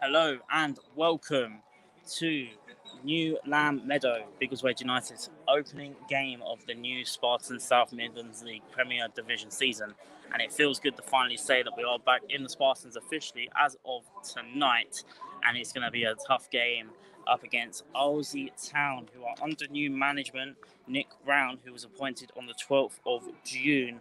Hello and welcome to New Lamb Meadow, Biggleswade United's opening game of the new Spartan South Midlands League Premier Division season. And it feels good to finally say that we are back in the Spartans officially as of tonight. And it's going to be a tough game up against Arlesey Town, who are under new management. Nick Brown, who was appointed on the 12th of June,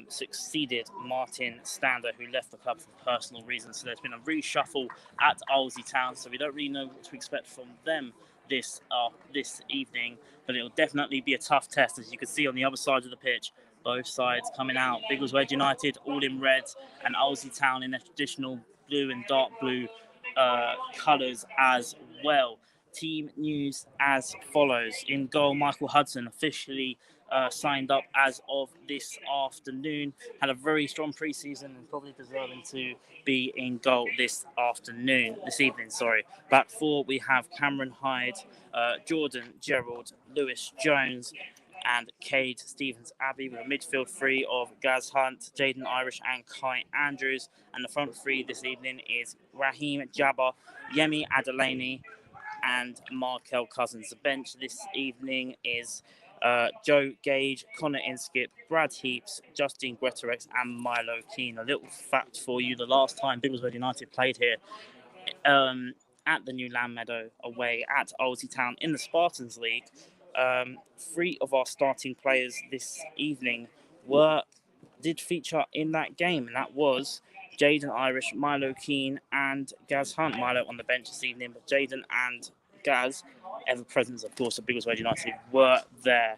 succeeded Martin Stander, who left the club for personal reasons. So there's been a reshuffle at Arlesey Town, so we don't really know what to expect from them this evening, but it'll definitely be a tough test. As you can see on the other side of the pitch, both sides coming out. Biggleswade United all in red, and Arlesey Town in their traditional blue and dark blue colours as well. Team news as follows. In goal, Michael Hudson officially signed up as of this afternoon. Had a very strong pre-season and probably deserving to be in goal this evening. Back four, we have Cameron Hyde, Jordan Gerald, Lewis Jones, and Cade Stevens Abbey, with a midfield three of Gaz Hunt, Jaden Irish, and Kai Andrews. And the front three this evening is Raheem Jabba, Yemi Adelaney, and Markel Cousins. The bench this evening is Joe Gage, Connor Inskip, Brad Heaps, Justin Guetterex, and Milo Keane. A little fact for you: the last time Biggleswade United played here at the new Lamb Meadow away at Arlesey Town in the Spartans League, three of our starting players this evening did feature in that game, and that was Jaden Irish, Milo Keane, and Gaz Hunt. Milo on the bench this evening, but Jaden and Gaz, ever present, of course, of Biggleswade United, were there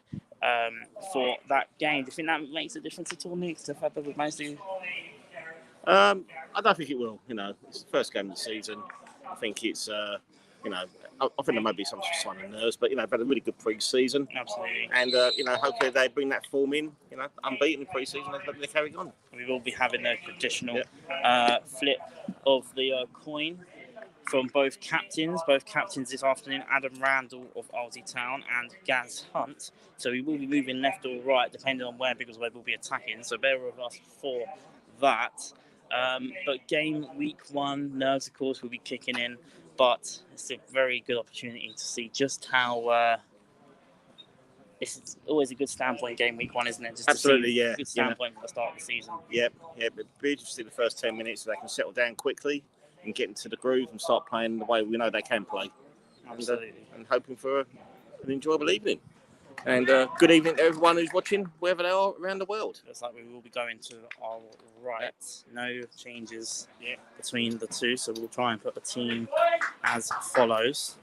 for that game. Do you think that makes a difference at all, Nick, to the fact that we've managed to? I don't think it will. It's the first game of the season. I think it's, I think there might be some sign of nerves, but, they've had a really good pre-season. Absolutely. And, hopefully they bring that form in, unbeaten pre-season, they carry on. We will be having a traditional flip of the coin from both captains this afternoon, Adam Randall of Arlesey Town and Gaz Hunt. So we will be moving left or right, depending on where Biggleswade will be attacking. So bear with us for that. But game week one, nerves, of course, will be kicking in. But it's a very good opportunity to see just how... it's always a good standpoint, game week one, isn't it? Just Absolutely, yeah. Good standpoint for the start of the season. Yep. But be interested in the first 10 minutes so they can settle down quickly and get into the groove and start playing the way we know they can play. Absolutely. And hoping for an enjoyable evening. And good evening to everyone who's watching, wherever they are around the world. Looks like we will be going to our right. No changes between the two, so we'll try and put the team as follows.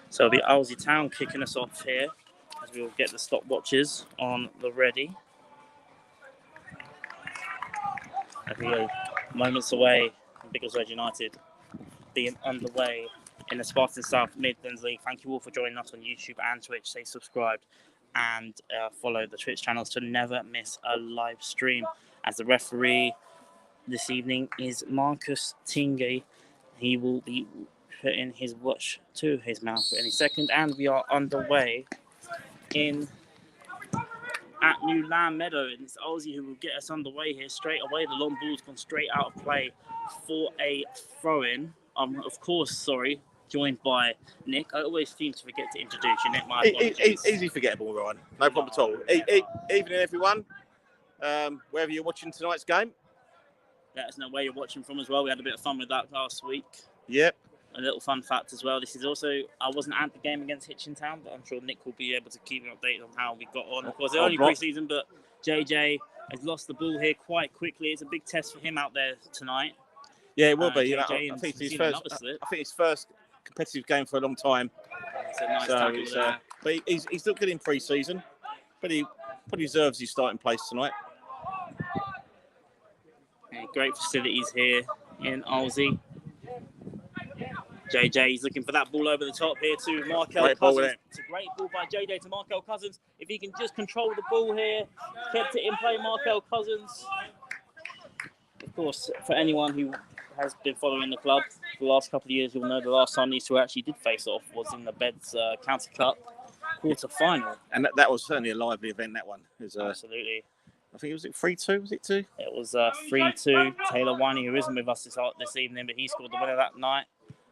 So it'll be Arlesey Town kicking us off here, as we will get the stopwatches on the ready. As we are moments away from Biggleswade United being underway in the Spartan South Midlands League. Thank you all for joining us on YouTube and Twitch. Stay subscribed and follow the Twitch channels to never miss a live stream. As the referee this evening is Marcus Tingey. He will be putting his watch to his mouth any second, and we are underway at New Lamb Meadow. And it's Arlesey who will get us underway here straight away. The long ball's gone straight out of play for a throw-in. Joined by Nick. I always seem to forget to introduce you, Nick. My apologies. Easy forgettable, Ryan. No problem at all. Evening, everyone. Wherever you're watching tonight's game. Let us know where you're watching from as well. We had a bit of fun with that last week. Yep. A little fun fact as well. This is also, I wasn't at the game against Hitchin Town, but I'm sure Nick will be able to keep you updated on how we got on. Of course, it's only pre-season, but JJ has lost the ball here quite quickly. It's a big test for him out there tonight. Yeah, it will be. I think it's his first competitive game for a long time. It's a nice tackle there. But he's looked good in pre-season. But he probably deserves his starting place tonight. Yeah, great facilities here in Arlesey. JJ, he's looking for that ball over the top here to Markel Cousins. It's a great ball by JJ to Markel Cousins. If he can just control the ball here, kept it in play, Markel Cousins. of course, for anyone who has been following the club for the last couple of years, you'll know the last time these two actually did face off was in the Beds County Cup quarter-final. And that was certainly a lively event, that one. It was, Absolutely. I think it was 3-2, was it 2? It was 3-2. Taylor Winey, who isn't with us this evening, but he scored the winner that night.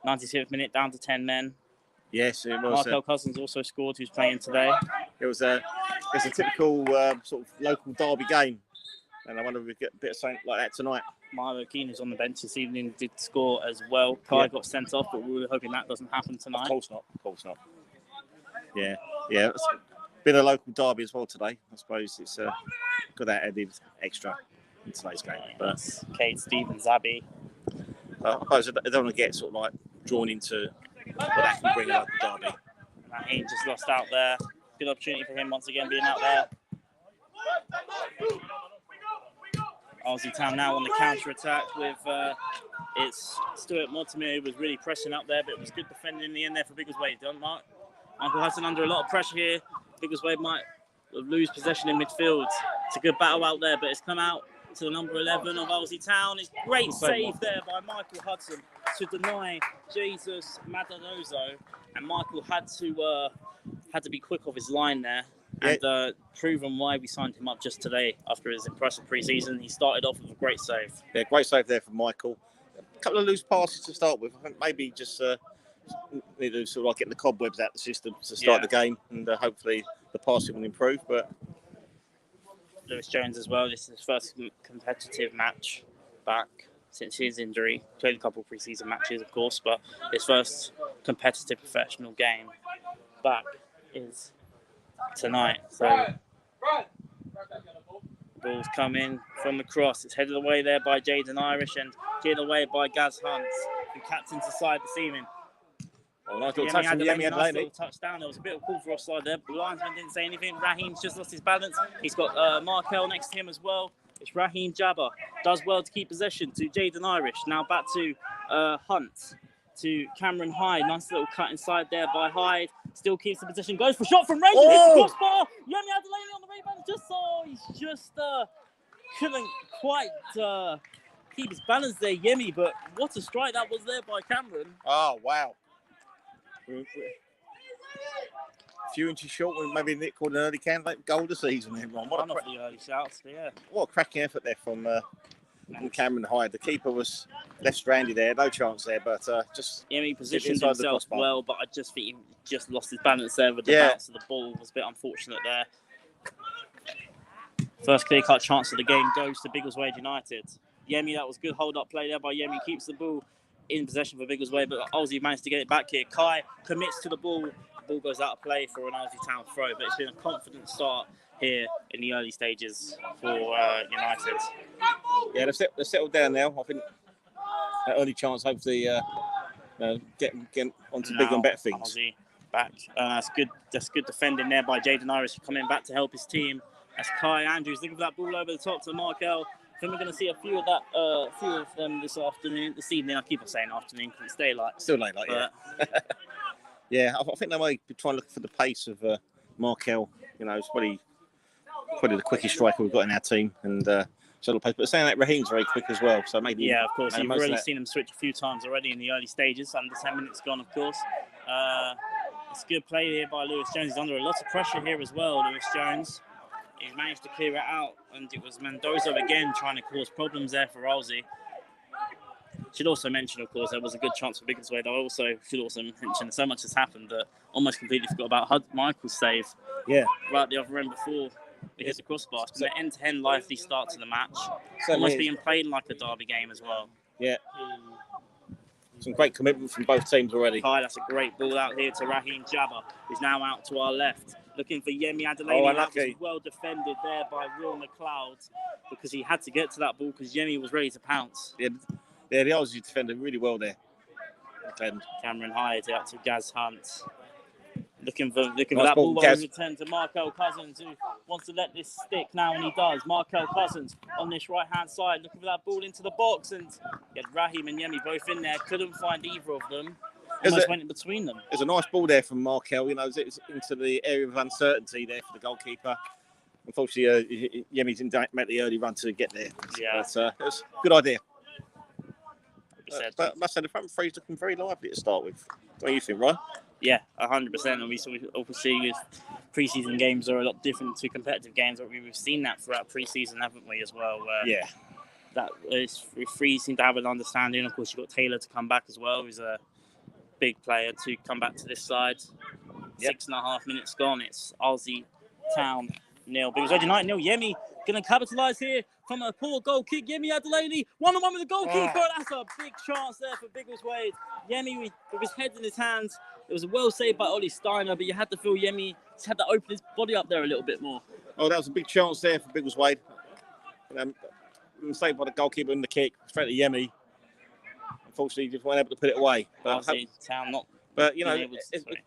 97th minute, down to 10 men. Yes, it was. Markel Cousins also scored, who's playing today. It was a typical sort of local derby game. And I wonder if we get a bit of something like that tonight. Milo Keane, who's on the bench this evening, did score as well. Kai got sent off, but we were hoping that doesn't happen tonight. Of course not. Yeah. It's been a local derby as well today. I suppose it's got that added extra in today's game. But Kate Stevens, Abbey. I suppose I don't want to get sort of like drawn into what that can bring a local derby. He just lost out there. Good opportunity for him once again being out there. Arlesey Town now on the counter-attack with it's Stuart Mortimer, who was really pressing up there, but it was good defending in the end there for Biggleswade, don't Mark? Michael Hudson under a lot of pressure here. Biggleswade might lose possession in midfield. It's a good battle out there, but it's come out to the number 11 of Arlesey Town. It's great save there by Michael Hudson to deny Jesus Madanozo, and Michael had to be quick off his line there. And proven why we signed him up just today after his impressive pre-season. He started off with a great save. Yeah, great save there from Michael. A couple of loose passes to start with. I think maybe just need to sort of like get the cobwebs out of the system to start the game, and hopefully the passing will improve. But Lewis Jones as well. This is his first competitive match back since his injury. Played a couple of pre-season matches, of course, but his first competitive professional game back is tonight. So ball's coming from the cross. It's headed away there by Jaden Irish and headed away by Gaz Hunt, who captains the side this evening. Nice little touch from Yemi Adelaide. Touchdown. There was a bit of a call for offside there. The linesman didn't say anything. Raheem's just lost his balance. He's got Markel next to him as well. It's Raheem Jabba. Does well to keep possession to Jaden Irish. Now back to Hunt. To Cameron Hyde. Nice little cut inside there by Hyde. Still keeps the position. Goes for a shot from range. Hits the crossbar. Yemi Adelaide on the rebound. He's just couldn't quite keep his balance there, Yemi. But what a strike that was there by Cameron. Oh, wow. A few inches short, maybe Nick called an early candidate goal this season. One of the early shouts, yeah. What a cracking effort there from Cameron Hyde. The keeper was left stranded there, no chance there, but just he positioned himself well, but I just think he just lost his balance there with the bounce of the ball. It was a bit unfortunate there. First clear-cut chance of the game goes to Biggleswade United. Yemi, that was good hold-up play there by Yemi. Keeps the ball in possession for Biggleswade, but Arlesey managed to get it back here. Kai commits to the ball. The ball goes out of play for an Arlesey Town throw, but it's been a confident start here in the early stages for United. Yeah, they've settled down now. I think that early chance, hopefully, get onto bigger and better things. Arlesey back. That's good defending there by Jaden Irish, coming back to help his team. That's Kai Andrews looking for that ball over the top to Markel. I think we're going to see a few of them this evening. I keep on saying afternoon because it's daylight. Still daylight, yeah. Yeah, I think they might be trying to look for the pace of Markel. You know, it's probably the quickest striker we've got in our team, and shuttle pace. But saying that, Raheem's very quick as well. So maybe of course, you've already seen him switch a few times already in the early stages. Under 10 minutes gone, of course. It's good play here by Lewis Jones. He's under a lot of pressure here as well, Lewis Jones. He's managed to clear it out, and it was Mendoza again trying to cause problems there for Arlesey. Should also mention, of course, there was a good chance for Biggleswade. I also should mention so much has happened that almost completely forgot about Michael's save. Yeah. Right at the other end before it hits the crossbar. It's been an end-to-end lively start to the match. Almost being played like a derby game as well. Yeah. Some great commitment from both teams already. That's a great ball out here to Raheem Jabba, who's now out to our left. Looking for Yemi Adelaide. That was well defended there by Will McLeod because he had to get to that ball because Yemi was ready to pounce. Yeah, the Arlesey defended really well there. Cameron Hyde out to Gaz Hunt. Looking for that ball return to Markel Cousins, who wants to let this stick now, and he does. Markel Cousins on this right-hand side, looking for that ball into the box, and Raheem and Yemi both in there. Couldn't find either of them. Almost went in between them. There's a nice ball there from Markel. You know, it's into the area of uncertainty there for the goalkeeper. unfortunately, Yemi didn't make the early run to get there. Yeah. But it was a good idea. 100%. But I must say, the front three's looking very lively to start with. What do you think, Ryan? Yeah, 100%. And we obviously with pre-season games are a lot different to competitive games. But we've seen that throughout pre-season, haven't we, as well? Where Yeah. That is, three seem to have an understanding. Of course, you've got Taylor to come back as well, who's a big player to come back to this side. Yep. 6.5 minutes gone. It's Arlesey Town 0. Biggleswade United 0. Yemi going to capitalise here from a poor goal kick. Yemi Adelaide, 1-on-1 with the goalkeeper. That's a big chance there for Biggleswade. Yemi with his head in his hands. It was well saved by Ollie Steiner, but you had to feel Yemi just had to open his body up there a little bit more. Oh, that was a big chance there for Biggleswade. Saved by the goalkeeper in the kick, straight to Yemi. Unfortunately, he just weren't able to put it away. But Town not. But you know,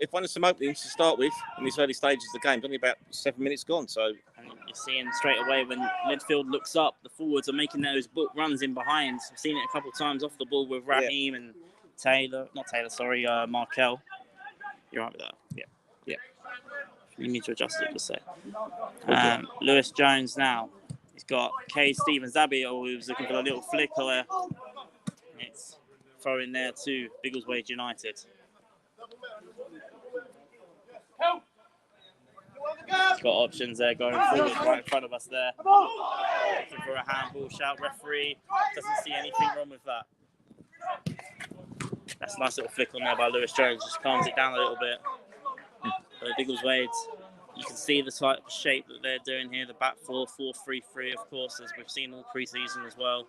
if one has some openings to start with in these early stages of the game, only about 7 minutes gone. So and you're seeing straight away when midfield looks up, the forwards are making those book runs in behind. I've seen it a couple of times off the ball with Raheem and Markel. You're right with that? Yeah. You need to adjust it, just say. Lewis Jones now. He's got Kay Stevens Abbey, who was looking for a little flicker there. It's throwing there to Biggleswade United. He's got options there going forward right in front of us there. Looking for a handball, shout referee. Doesn't see anything wrong with that. That's a nice little flick on there by Lewis Jones. Just calms it down a little bit. But Biggleswade, you can see the type of shape that they're doing here. The back 4-4-3-3, of course, as we've seen all pre-season as well.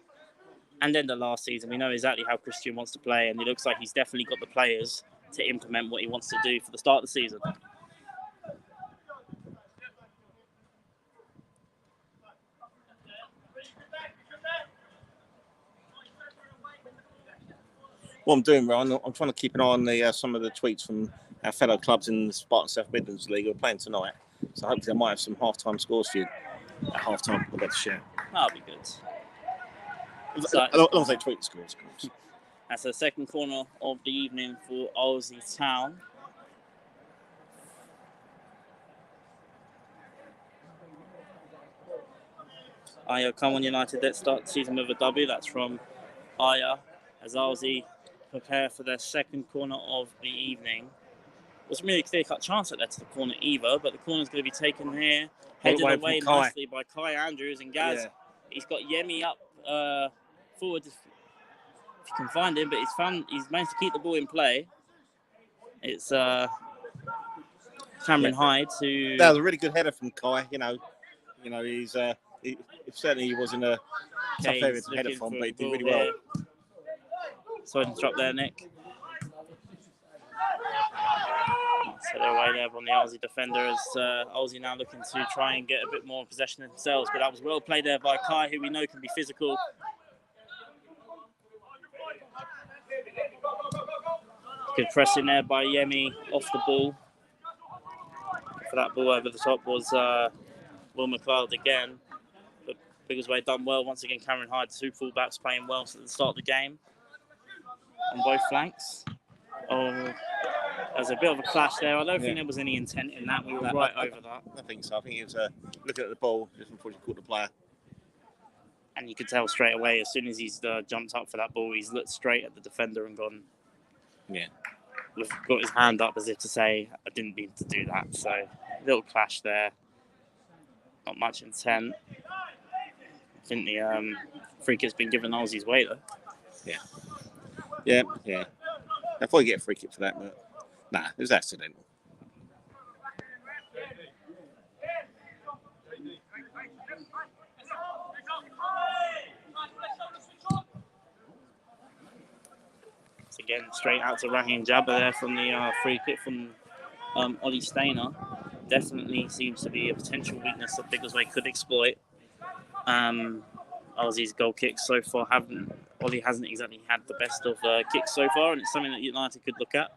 And then the last season, we know exactly how Christian wants to play, and it looks like he's definitely got the players to implement what he wants to do for the start of the season. what I'm doing, Ryan, I'm trying to keep an eye on some of the tweets from our fellow clubs in the Spartan South Midlands League who are playing tonight. So hopefully I might have some half-time scores for you at half-time. I'll be able to share. That'll be good. As long as they tweet the scores, of course. That's the second corner of the evening for Arlesey Town. Aya, come on United, let's start the season with a W. That's from Aya as Arlesey prepare for their second corner of the evening. Wasn't really a clear-cut chance at that to the corner either, but the corner's going to be taken here, headed away nicely by Kai Andrews and Gaz. Yeah. He's got Yemi up forward if you can find him, but he's managed to keep the ball in play. It's Cameron Hyde who... That was a really good header from Kai. You know, he's certainly he wasn't a tough area to header from, but he did really well. Sorry to interrupt there, Nick. So they're away there on the Arlesey defender as Arlesey now looking to try and get a bit more possession themselves, but that was well played there by Kai, who we know can be physical. Good pressing there by Yemi off the ball. For that ball over the top was Will McLeod again. But Biggleswade done well. Once again, Cameron Hyde, two fullbacks playing well at the start of the game on both flanks. Oh, there's a bit of a clash there. I don't think there was any intent in that. We were right over that. I think so. I think he was looking at the ball just before he caught the player. And you could tell straight away, as soon as he's jumped up for that ball, he's looked straight at the defender and gone. Yeah. Got his hand up as if to say, I didn't mean to do that. So, a little clash there. Not much intent. I think the free kick's been given Arlesey's way, though. Yeah. I thought you get a free kick for that, but nah, it was accidental. Again, straight out to Raheem Jabba there from the free kick from Ollie Steiner. Definitely seems to be a potential weakness that Biggleswade could exploit. Arlesey's goal kicks so far Ollie hasn't exactly had the best of kicks so far, and it's something that United could look at.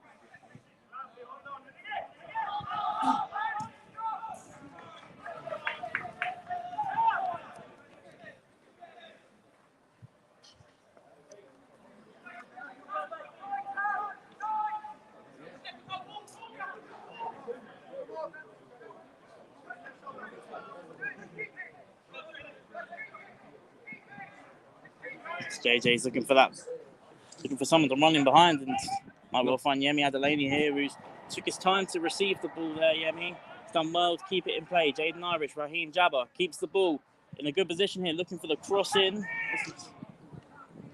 JJ's looking for someone to run in behind, and might well find Yemi Adelaney here, who's took his time to receive the ball there. Yemi has done well to keep it in play. Jaden Irish, Raheem Jabba keeps the ball in a good position here, looking for the cross in.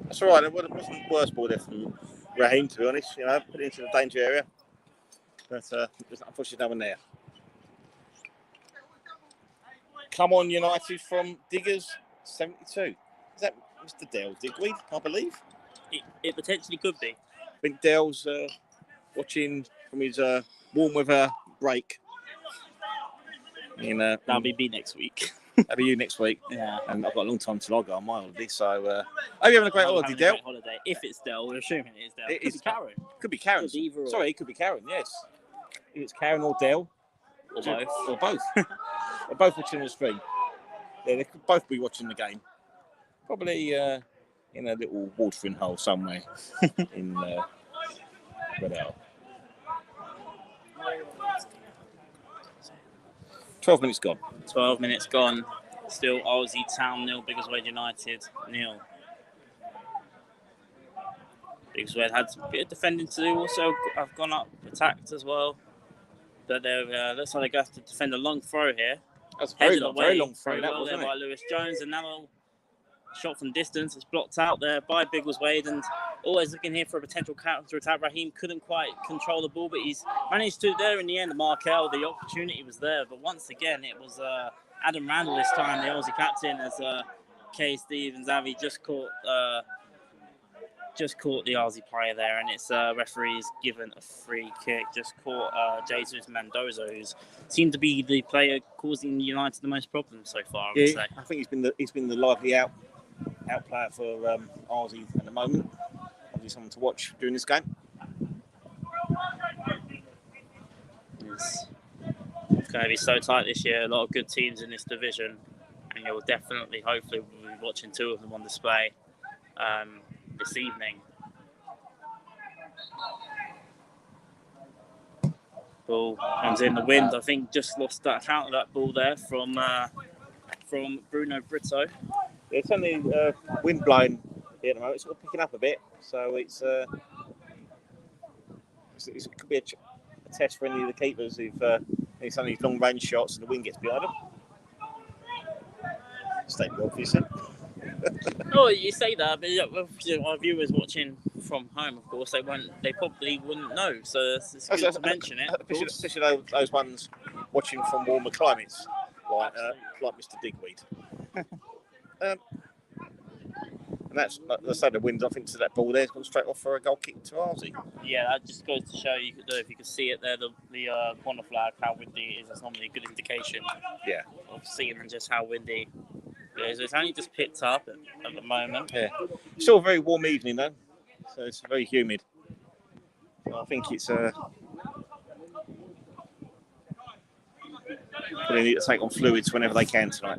That's all right. It wasn't the worst ball there from Raheem, to be honest. You know, put it into the danger area. But there's unfortunately no one there. Come on, United from Diggers, 72. Is that Mr. Dale Digweed, I believe? It potentially could be. I think Dale's watching from his warm weather break. That'll be next week. That'll be you next week. Yeah. And I've got a long time till I go on my holiday, so I hope you're having a great holiday, Dale. If it's Dale, we're assuming it is Dale. It is Karen. Could be Karen. Sorry, it could be Karen, yes. If it's Karen or Dale. Or both. Or both. They're both watching the stream. Yeah, they could both be watching the game. Probably in a little watering hole somewhere in Redell. 12 minutes gone. 12 minutes gone. Still Arlesey Town 0, Biggleswade United 0. Biggleswade had a bit of defending to do. Also have gone up, attacked as well. But looks like they have to defend a long throw here. That's a very long throw. That Well wasn't there by it? Lewis Jones, and now shot from distance. It's blocked out there by Biggleswade, and always looking here for a potential counter attack. Raheem couldn't quite control the ball, but he's managed to there in the end. Markel, the opportunity was there, but once again it was Adam Randall this time, the Aussie captain, as Kay Stevens Avi just caught the Aussie player there, and it's referee's given a free kick. Just caught Jesus Mendoza, who's seemed to be the player causing United the most problems so far. I would say. I think he's been the lively out player for Arlesey at the moment. Obviously, someone to watch during this game. It's going to be so tight this year. A lot of good teams in this division, and you'll definitely, hopefully, we'll be watching two of them on display this evening. Ball comes in the wind. I think just lost that count of that ball there from Bruno Brito. It's only wind blowing here at the moment. It's sort of picking up a bit, so it could be a test for any of the keepers if it's only long range shots and the wind gets behind them. State the obvious. Oh, you say that, but our viewers watching from home, of course, they probably wouldn't know. So it's good to mention it. Especially those ones watching from warmer climates, like Mr. Digweed. And that's, I say, the wind, I think, to that ball there has gone straight off for a goal kick to Arlesey. Yeah, that just goes to show you, if you can see it there, the corner flag, how windy it is. That's normally a good indication of seeing just how windy it is. It's only just picked up at the moment. Yeah. Still a very warm evening, though, so it's very humid. So I think it's probably need to take on fluids whenever they can tonight.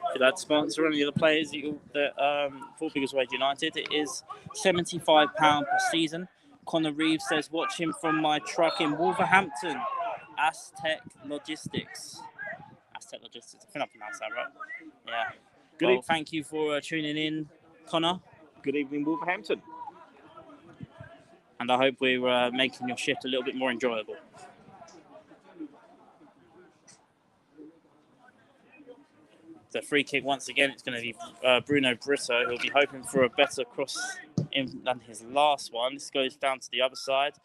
If you'd like to sponsor any of the players for Biggleswade United, it is £75 per season. Connor Reeves says, watch him from my truck in Wolverhampton. Aztec Logistics. I think I pronounced that right. Yeah. Thank you for tuning in, Connor. Good evening, Wolverhampton. And I hope we're making your shift a little bit more enjoyable. The free kick, once again, it's going to be Bruno Brito. He'll be hoping for a better cross than his last one. This goes down to the other side.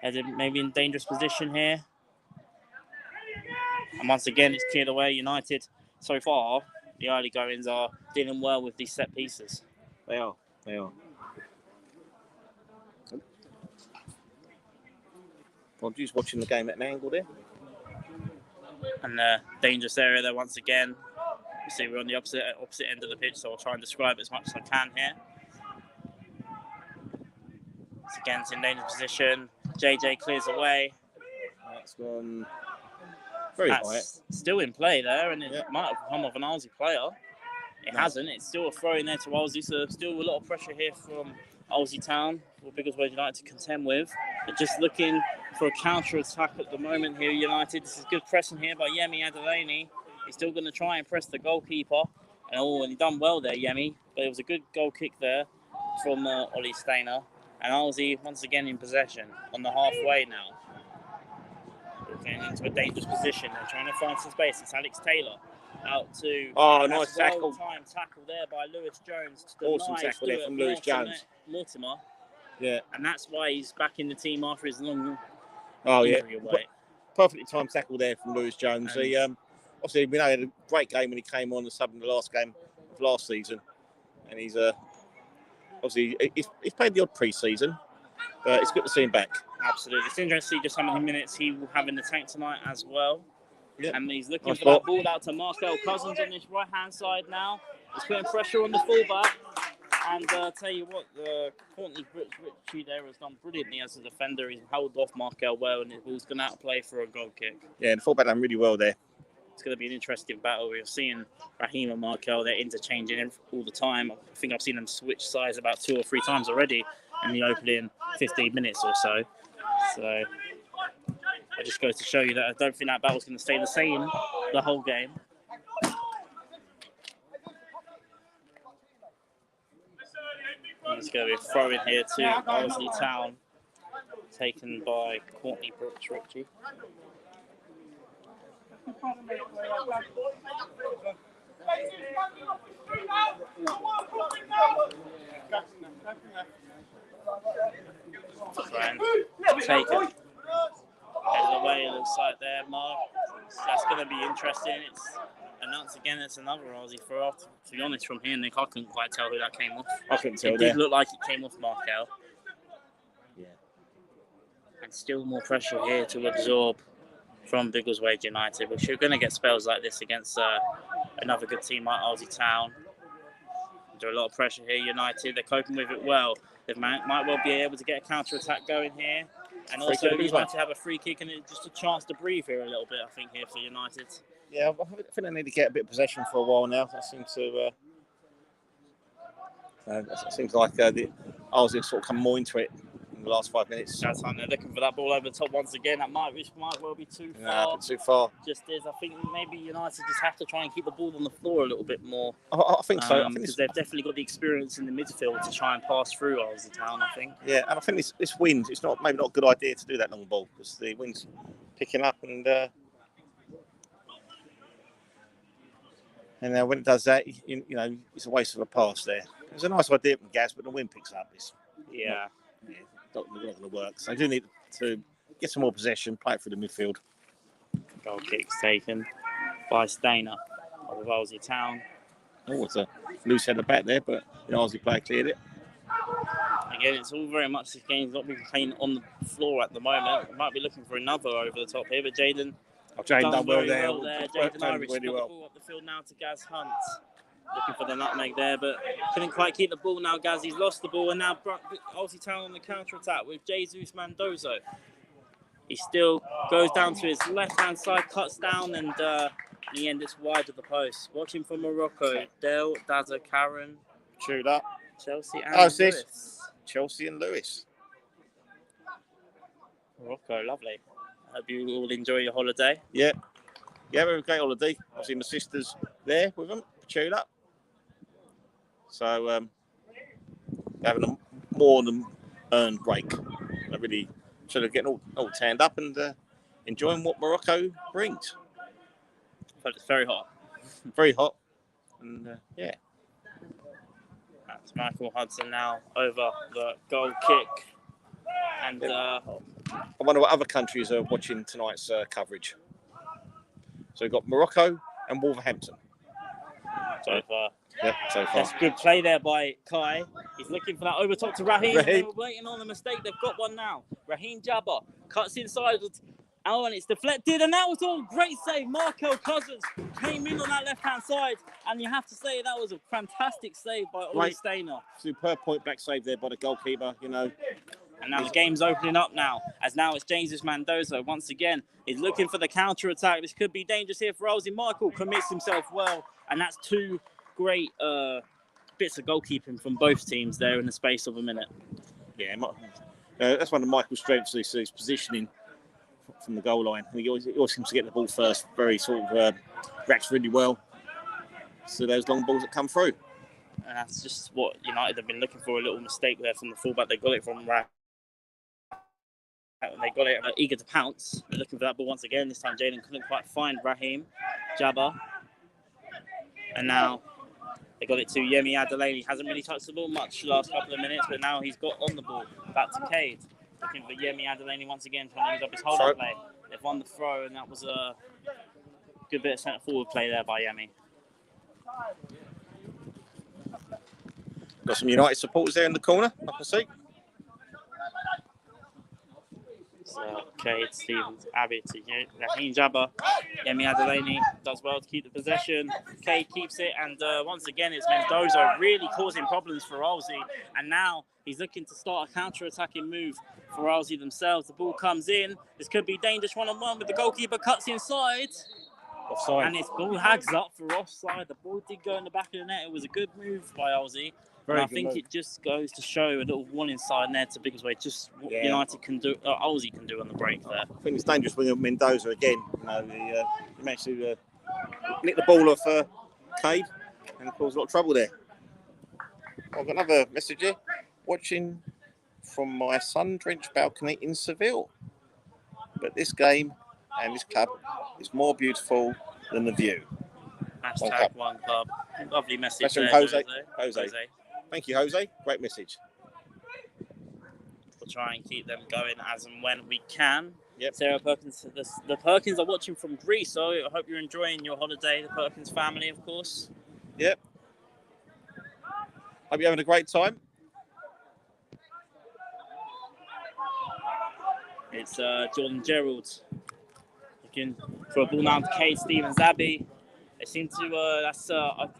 Maybe in dangerous position here. And once again, it's cleared away. United, so far, the early goings are dealing well with these set pieces. They are. I'm just watching the game at an angle there. And the dangerous area there once again. You see we're on the opposite end of the pitch, so I'll try and describe it as much as I can here. It's again in dangerous position. JJ clears away. That's gone very high. Still in play there, and it might have come off an Arlesey player. It hasn't. It's still a throw in there to Arlesey, so still a lot of pressure here from Arlesey Town. for Biggleswade United to contend with. They're just looking for a counter-attack at the moment here, United. This is good pressing here by Yemi Adelaney. He's still going to try and press the goalkeeper. And he done well there, Yemi. But it was a good goal kick there from Ollie Stainer. And Arlesey once again in possession on the halfway now. Getting into a dangerous position. They're trying to find some space. It's Alex Taylor out to... Oh, nice tackle. Well-timed tackle there by Lewis Jones. Awesome tackle there from Lewis Jones. Mortimer. Yeah. And that's why he's back in the team after his long injury away. Perfectly timed tackle there from Lewis Jones. He, obviously, we know he had a great game when he came on the sub in the last game of last season. And he's obviously he's played the odd pre-season, but it's good to see him back. Absolutely. It's interesting just how many minutes he will have in the tank tonight as well. Yep. And he's looking for that ball out to Markel Cousins on this right-hand side now. He's putting pressure on the fullback. And tell you what, Courtney Ritchie there has done brilliantly as a defender. He's held off Markel well, and he's going to outplay for a goal kick. Yeah, the fullback done really well there. It's going to be an interesting battle. We're seeing Raheem and Markel, they're interchanging all the time. I think I've seen them switch sides about 2 or 3 times already in the opening 15 minutes or so. So I just goes to show you that I don't think that battle's going to stay the same the whole game. It's going to be a throw in here to Arlesey Town, taken by Courtney Ritchie. Taken. Headed away, it looks like there, Mark. That's going to be interesting. And once again, it's another Aussie throw off. To be honest, from here, Nick, I couldn't quite tell who that came off. I couldn't tell. It did look like it came off Markel. Yeah. And still more pressure here to absorb from Biggleswade United, which you're going to get spells like this against another good team like Arlesey Town. Under a lot of pressure here, United. They're coping with it well. They might well be able to get a counter-attack going here. And also, United have a free kick and just a chance to breathe here a little bit, I think, here for United. Yeah, I think they need to get a bit of possession for a while now. That seems to... it seems like the Arlesey sort of come more into it in the last 5 minutes. That's how they're looking for that ball over the top once again. That might well be too far. Too far. Just is. I think maybe United just have to try and keep the ball on the floor a little bit more. I think so. Because they've definitely got the experience in the midfield to try and pass through Arlesey Town, I think. Yeah, and I think this wind, it's maybe not a good idea to do that long ball because the wind's picking up and when it does that, you know, it's a waste of a pass there. It's a nice idea from Gaz, but the wind picks up. It's not going to work. So I do need to get some more possession, play it through the midfield. Goal kicks taken by Stainer of Arlesey Town. Oh, it's a loose header back there, but the Arlesey player cleared it. Again, it's all very much this game's not being playing on the floor at the moment. We might be looking for another over the top here, but Jaden done well there. Jaden Irish got the ball up the field now to Gaz Hunt. Looking for the nutmeg there, but couldn't quite keep the ball now. Gaz, he's lost the ball, and now Arlesey Town on the counter-attack with Jesus Mendoza. He still goes down to his left-hand side, cuts down, and in the end, it's wide of the post. Watching from Morocco, Dale, Daza, Karen. Chewed up. Chelsea and Lewis. Chelsea and Lewis. Morocco, lovely. Hope you all enjoy your holiday. Yeah, we have a great holiday. I've seen my sisters there with them, chewed up. So having a more than earned break. I really sort of getting all tanned up and enjoying what Morocco brings. But it's very hot. Very hot. And yeah. That's Michael Hudson now over the goal kick. And I wonder what other countries are watching tonight's coverage. So we've got Morocco and Wolverhampton. So far. Yep, so far. That's good play there by Kai. He's looking for that over top to Raheem. They were waiting on a mistake. They've got one now. Raheem Jabba cuts inside. Oh, and it's deflected. And that was all great save. Markel Cousins came in on that left-hand side. And you have to say that was a fantastic save by Ollie Stainer. Superb point back save there by the goalkeeper, you know. And now the game's opening up now. As now it's Jesus Mendoza. Once again, he's looking for the counter-attack. This could be dangerous here for Arlesey. Michael commits himself well. And that's two great bits of goalkeeping from both teams there in the space of a minute. Yeah, that's one of Michael's strengths, his positioning from the goal line. He always seems to get the ball first, very sort of reacts really well to those long balls that come through. And that's just what United have been looking for, a little mistake there from the fullback. They got it from Raheem. They got it eager to pounce. They're looking for that ball once again. This time Jaden couldn't quite find Raheem. Jabba. And now they got it to Yemi Adelaide. Hasn't really touched the ball much the last couple of minutes, but now he's got on the ball. Back to Cade. Looking for Yemi Adelaide once again, trying to use up his hold-up play. They've won the throw, and that was a good bit of centre-forward play there by Yemi. Got some United supporters there in the corner, I can see. So, Cade, Stevens, Abbey to Raheem Jabba. Yemi Adelaide does well to keep the possession. Cade keeps it, and once again, it's Mendoza really causing problems for Arlesey. And now he's looking to start a counter-attacking move for Arlesey themselves. The ball comes in. This could be dangerous one-on-one, but the goalkeeper cuts inside. Offside. And his ball hags up for offside. The ball did go in the back of the net. It was a good move by Arlesey. And I think it just goes to show a little warning sign there to Biggleswade, just what United can do, Arlesey can do on the break there. I think it's dangerous when Mendoza again. He managed to nick the ball off Cade and cause a lot of trouble there. I've got another message here. Watching from my sun-drenched balcony in Seville. But this game and this club is more beautiful than the view. Hashtag one club. Lovely message. That's from there, Jose. Thank you, Jose. Great message. We'll try and keep them going as and when we can. Yep. Sarah Perkins, the Perkins are watching from Greece, so I hope you're enjoying your holiday. The Perkins family, of course. Yep. Hope you're having a great time. It's Jordan Gerald looking for a ball now to Cade Stevens Abbey. They seem to, that's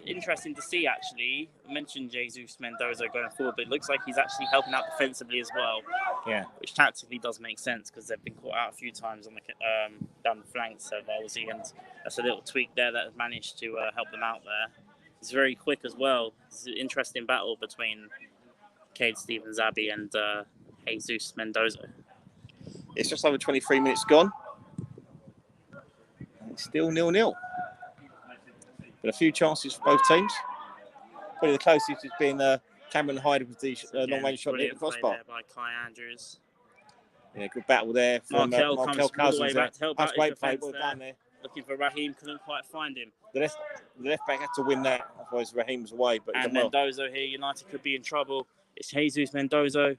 interesting to see actually. I mentioned Jesus Mendoza going forward, but it looks like he's actually helping out defensively as well. Yeah. Which tactically does make sense because they've been caught out a few times on the down the flanks of Arlesey, and that's a little tweak there that has managed to help them out there. It's very quick as well. It's an interesting battle between Cade Stevens Abbey and Jesus Mendoza. It's just over 23 minutes gone. And it's still 0-0. But a few chances for both teams. Probably the closest has been Cameron Hyde with the long-range shot hit the crossbar. There by Kai Andrews. Yeah, good battle there from Markel Markel comes all the way Cousins. back to help That's out great his play, defence well there. done there. Looking for Raheem, couldn't quite find him. The left back had to win that, otherwise Raheem was away. But and Mendoza here, United could be in trouble. It's Jesus Mendoza.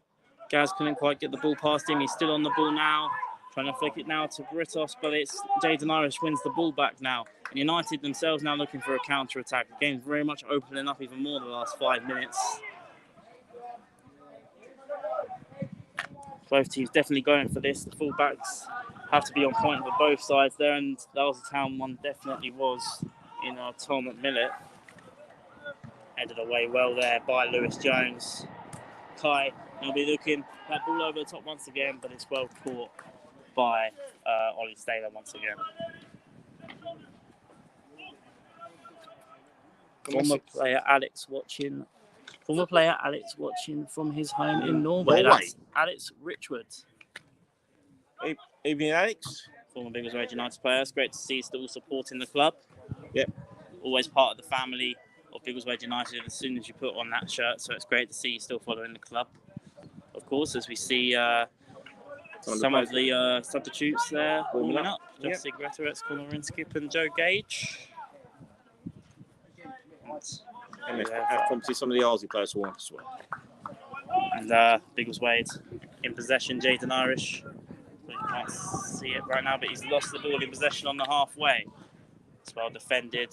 Gaz couldn't quite get the ball past him. He's still on the ball now. Trying to flick it now to Britos, but it's Jaden Irish wins the ball back now. And United themselves now looking for a counter-attack. The game's very much opening up even more in the last 5 minutes. Both teams definitely going for this. The fullbacks have to be on point for both sides there, and the Arlesey Town one definitely was in Tom Millett. Headed away well there by Lewis Jones. Kai will be looking that ball over the top once again, but it's well caught by Ollie Staylor once again. Former player Alex watching from his home in Norway. That's Alex Richwood. Evening, Alex. Former Biggleswade United player. It's great to see still supporting the club. Yep. Always part of the family of Biggleswade United as soon as you put on that shirt. So it's great to see you still following the club. Of course, as we see some of the substitutes there warming up. Jesse Gretorets, Conor Skip and Joe Gage. And obviously some of the Arlesey players warm up as well. And Biggleswade in possession, Jaden Irish. You can't see it right now, but he's lost the ball in possession on the halfway. It's well defended.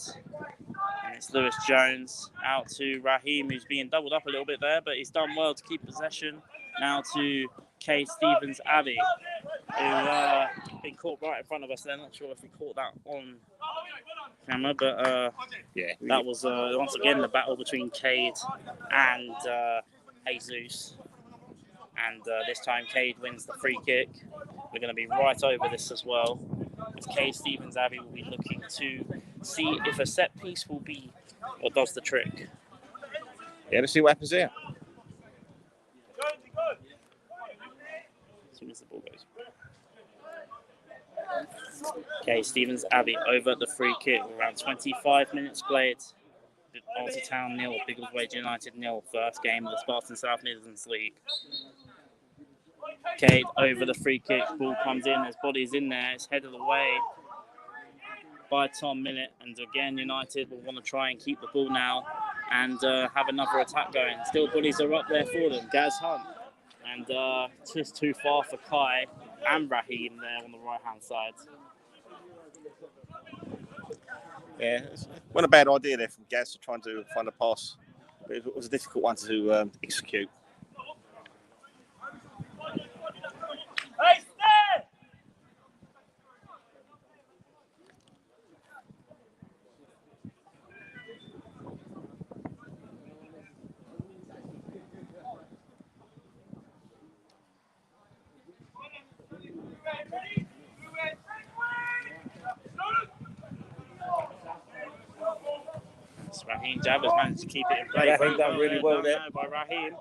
And it's Lewis Jones out to Raheem, who's being doubled up a little bit there, but he's done well to keep possession. Now to Cade Stevens Abbey, who been caught right in front of us there. Not sure if we caught that on camera, but yeah, that was once again the battle between Cade and Jesus. And this time Cade wins the free kick. We're going to be right over this as well. As Cade Stevens Abbey will be looking to see if a set piece will be what does the trick. Yeah, let's see what happens here. as soon as the ball goes. Okay, Stevens Abbey over the free kick. Around 25 minutes played. Arlesey Town 0, Biggleswade United 0. First game of the Spartan South Midlands League. Cade over the free kick. Ball comes in. There's bodies in there. It's headed away by Tom Millett. And again, United will want to try and keep the ball now and have another attack going. Still, bodies are up there for them. Gaz Hunt. And just too far for Kai and Raheem there on the right-hand side. Yeah, it wasn't a bad idea there from Gaz to try to find a pass. But it was a difficult one to execute. Hey, stay! Raheem Jabbers managed to keep it in play. Raheem done really well there. By Raheem.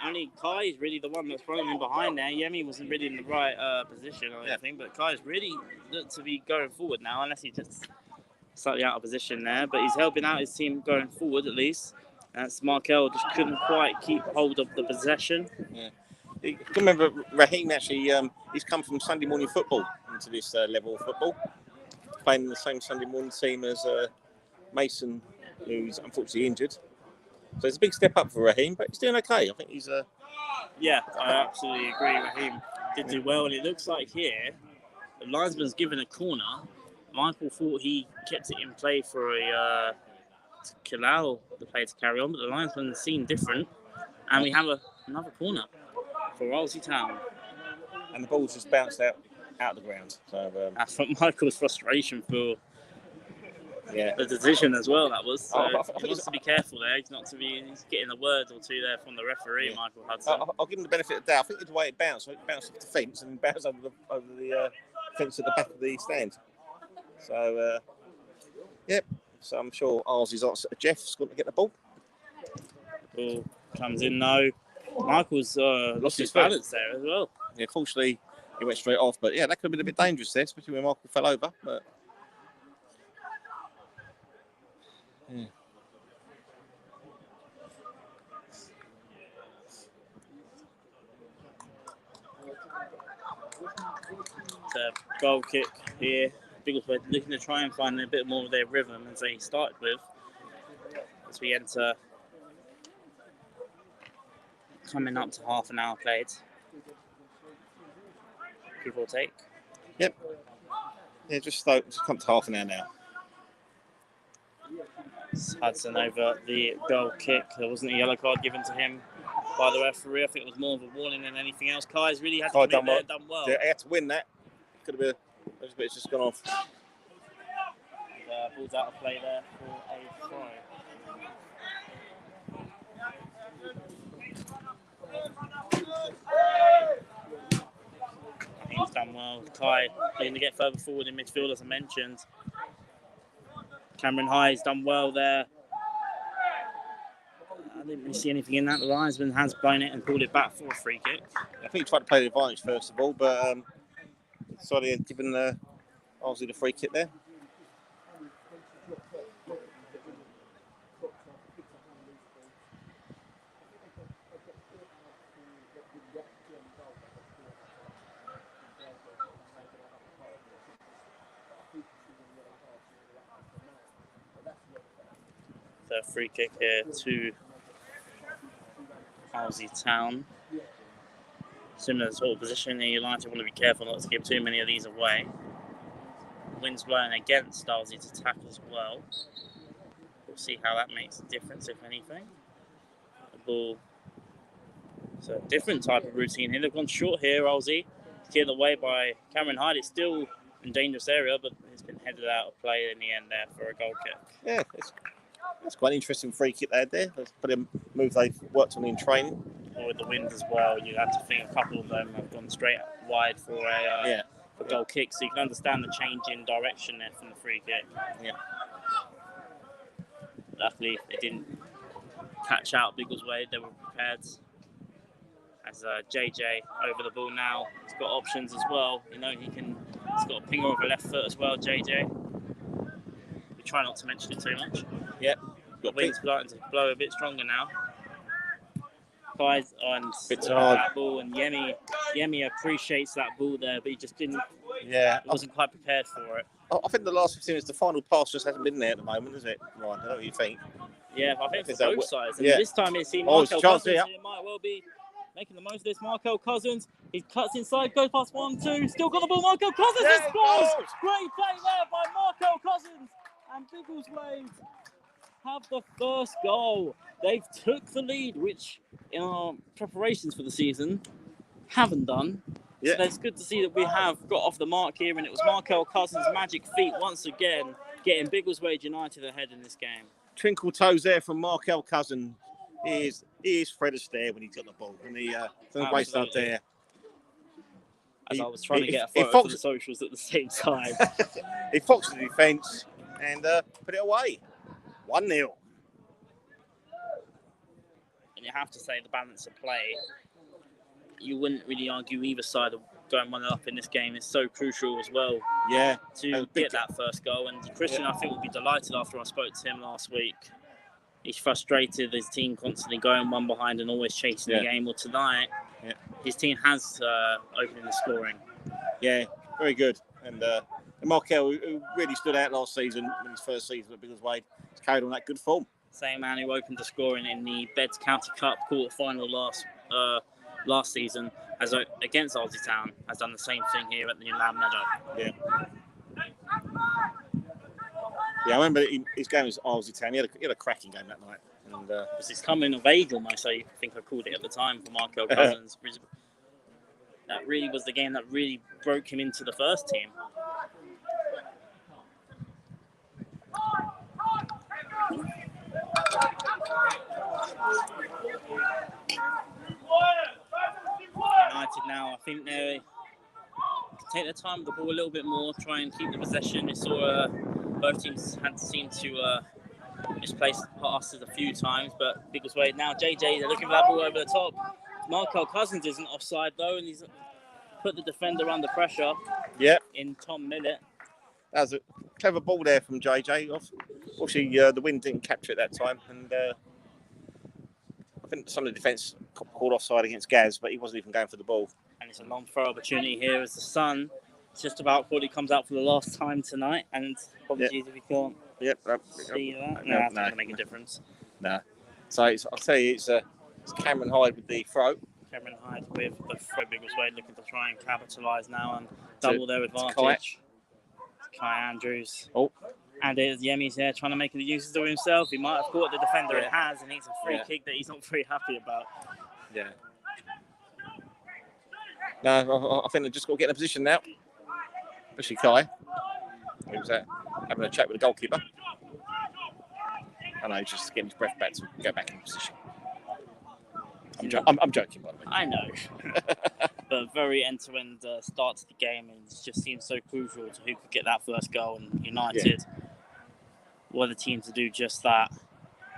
Only Kai is really the one that's running behind there. Yemi wasn't really in the right position, I think, but Kai's really looked to be going forward now, unless he's just slightly out of position there. But he's helping out his team going forward at least. That's Markel just couldn't quite keep hold of the possession. Yeah. You can remember Raheem actually, he's come from Sunday morning football into this level of football, playing in the same Sunday morning team as Mason, who's unfortunately injured. So it's a big step up for Raheem, but he's doing okay. I think he's... Yeah, I absolutely agree. Raheem did do well, and it looks like here, the linesman's given a corner. Michael thought he kept it in play for to allow the player to carry on, but the linesman seemed different, and we have another corner for Arlesey Town. And the ball's just bounced out of the ground. So that's from Michael's frustration for yeah, the decision as well. That was. So he wants to be careful there. He's getting a word or two there from the referee, Michael Hudson. I'll give him the benefit of the doubt. I think the way it bounced off the fence and bounced over the fence at the back of the stand. So yep. So I'm sure Arlesey's Jeff's going to get the ball. Ball comes in though. Michael's lost his balance there as well. Yeah, fortunately he went straight off, but yeah, that could have been a bit dangerous there, especially when Michael fell over. But yeah. The goal kick here. Biggleswade looking to try and find a bit more of their rhythm as they started with. As we enter, coming up to half an hour played. Give or take. Yep. Yeah, just come to half an hour now. Hudson over the goal kick. There wasn't a yellow card given to him by the referee. I think it was more of a warning than anything else. Kai's really had to commit there, done well. Yeah, he had to win that. Could have been. It's just gone off. Ball's out of play there for a try. He's done well. Kai looking to get further forward in midfield, as I mentioned. Cameron High's done well there. I didn't really see anything in that. The linesman has blown it and pulled it back for a free kick. I think he tried to play the advantage first of all, but decided given Arlesey the free kick there. The free kick here to Arlesey Town. Similar sort of position here. United want to be careful not to give too many of these away. Wind's blowing against Arlesey to tackle as well. We'll see how that makes a difference, if anything. The ball. It's a different type of routine here. They've gone short here, Arlesey. Cleared away by Cameron Hyde. It's still in dangerous area, but it's been headed out of play in the end there for a goal kick. Yeah, that's quite an interesting free kick they had there. That's probably a move they've worked on in training. Or with the wind as well, you have to think a couple of them have gone straight wide for a goal kick, so you can understand the change in direction there from the free kick. Yeah. Luckily, they didn't catch out Biggleswade. They were prepared as JJ over the ball now. He's got options as well. You know, he's got a pinger with a left foot as well, JJ. We try not to mention it too much. Yep. The wind's starting to blow a bit stronger now. Guys on that ball, and Yemi appreciates that ball there, but he just didn't. Yeah. He wasn't quite prepared for it. I think the last 15 minutes, the final pass just hasn't been there at the moment, is it? Right, I don't know what you think. Yeah, I think for both sides. And yeah. This time it seemed Markel Cousins it might well be making the most of this. Markel Cousins, he cuts inside, goes past 1-2, still got the ball. Markel Cousins scores! Great play there by Markel Cousins. And Biggleswade have the first goal. They've took the lead, which in our preparations for the season haven't done. Yeah. So it's good to see that we have got off the mark here, and it was Markel Cousins' magic feet once again, getting Biggleswade United ahead in this game. Twinkle toes there from Markel Cousin. He is Fred Astaire when he's got the ball. And he great stuff there. I was trying to get a photo for the socials at the same time. He foxed the defence and put it away. 1-0. And you have to say the balance of play, you wouldn't really argue either side of going 1-0 up in this game is so crucial as well. Yeah. To get that first goal. And Christian, I think, will be delighted after I spoke to him last week. He's frustrated, his team constantly going one behind and always chasing the game. Well, tonight, his team has opened the scoring. Yeah, very good. And Markel, who really stood out last season, in his first season at Biggleswade, has carried on that good form. Same man who opened the scoring in the Beds County Cup quarter-final last season against Arlesey Town, has done the same thing here at the New Lamb Meadow. Yeah. Yeah, I remember his game was Arlesey Town. He had a cracking game that night. And it was his coming of age almost, I think I called it at the time, for Markel Cousins. That really was the game that really broke him into the first team. United now, I think they take their time with the ball a little bit more, try and keep the possession. We saw both teams had seemed to misplace passes a few times, but Biggleswade now, JJ, they're looking for that ball over the top. Markel Cousins isn't offside though, and he's put the defender under pressure. In Tom Millett. That was a clever ball there from JJ. Obviously, the wind didn't capture it that time, and I think some of the defence called offside against Gaz, but he wasn't even going for the ball. And it's a long throw opportunity here as the sun just about fully comes out for the last time tonight, and apologies if you can't see that. No, that's not going to make a difference. No. So I'll tell you, it's Cameron Hyde with the throw. Cameron Hyde with the throw. Biggleswade looking to try and capitalise now and double their advantage. Kai Andrews. And there's Yemi's there trying to make the uses of himself. He might have caught the defender it has, and it's a free kick that he's not very happy about. Yeah. No, I think they've just got to get in a position now. Especially Kai. He was having a chat with the goalkeeper. I know, he's just getting his breath back to go back in position. I'm joking, by the way. I know. But very end-to-end start to the game, and it just seems so crucial to who could get that first goal. And United were the team to do just that.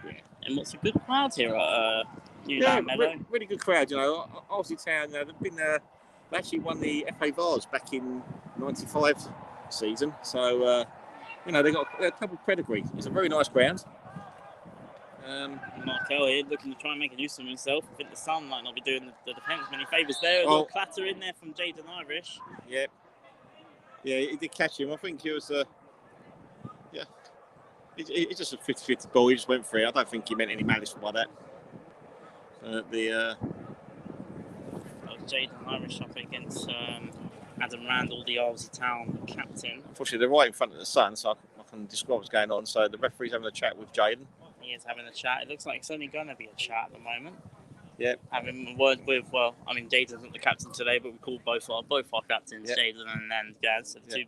Yeah. And what's a good crowd here at New Lamb Meadow? Really good crowd. You know, Arlesey Town. They actually won the FA Vars back in '95 season. So they got a couple of pedigree. It's a very nice ground. Markel here looking to try and make a use of himself. I think the sun might not be doing the defence many favours there. A little clatter in there from Jaden Irish. Yeah, he did catch him. I think it was it's just a 50-50 ball. He just went for it. I don't think he meant any malice by that. Jaden Irish up against Adam Randall, the Arlesey Town captain. Unfortunately, they're right in front of the sun, so I can describe what's going on. So the referee's having a chat with Jaden. He is having a chat. It looks like it's only going to be a chat at the moment. Yeah. Having a word with, Jaden's not the captain today, but we called both our captains, Jaden and then Gaz, the two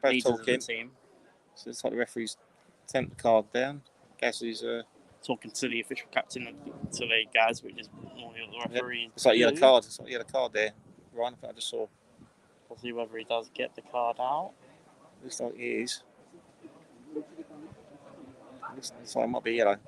leaders of the team. So it's like the referee's sent the card down. Gaz is talking to the official captain today, Gaz, which is normally the referee. Yep. It's like yellow card. It's like yellow card there, Ryan. I think I just saw. We'll see whether he does get the card out. Looks like he is. Looks like it might be yellow.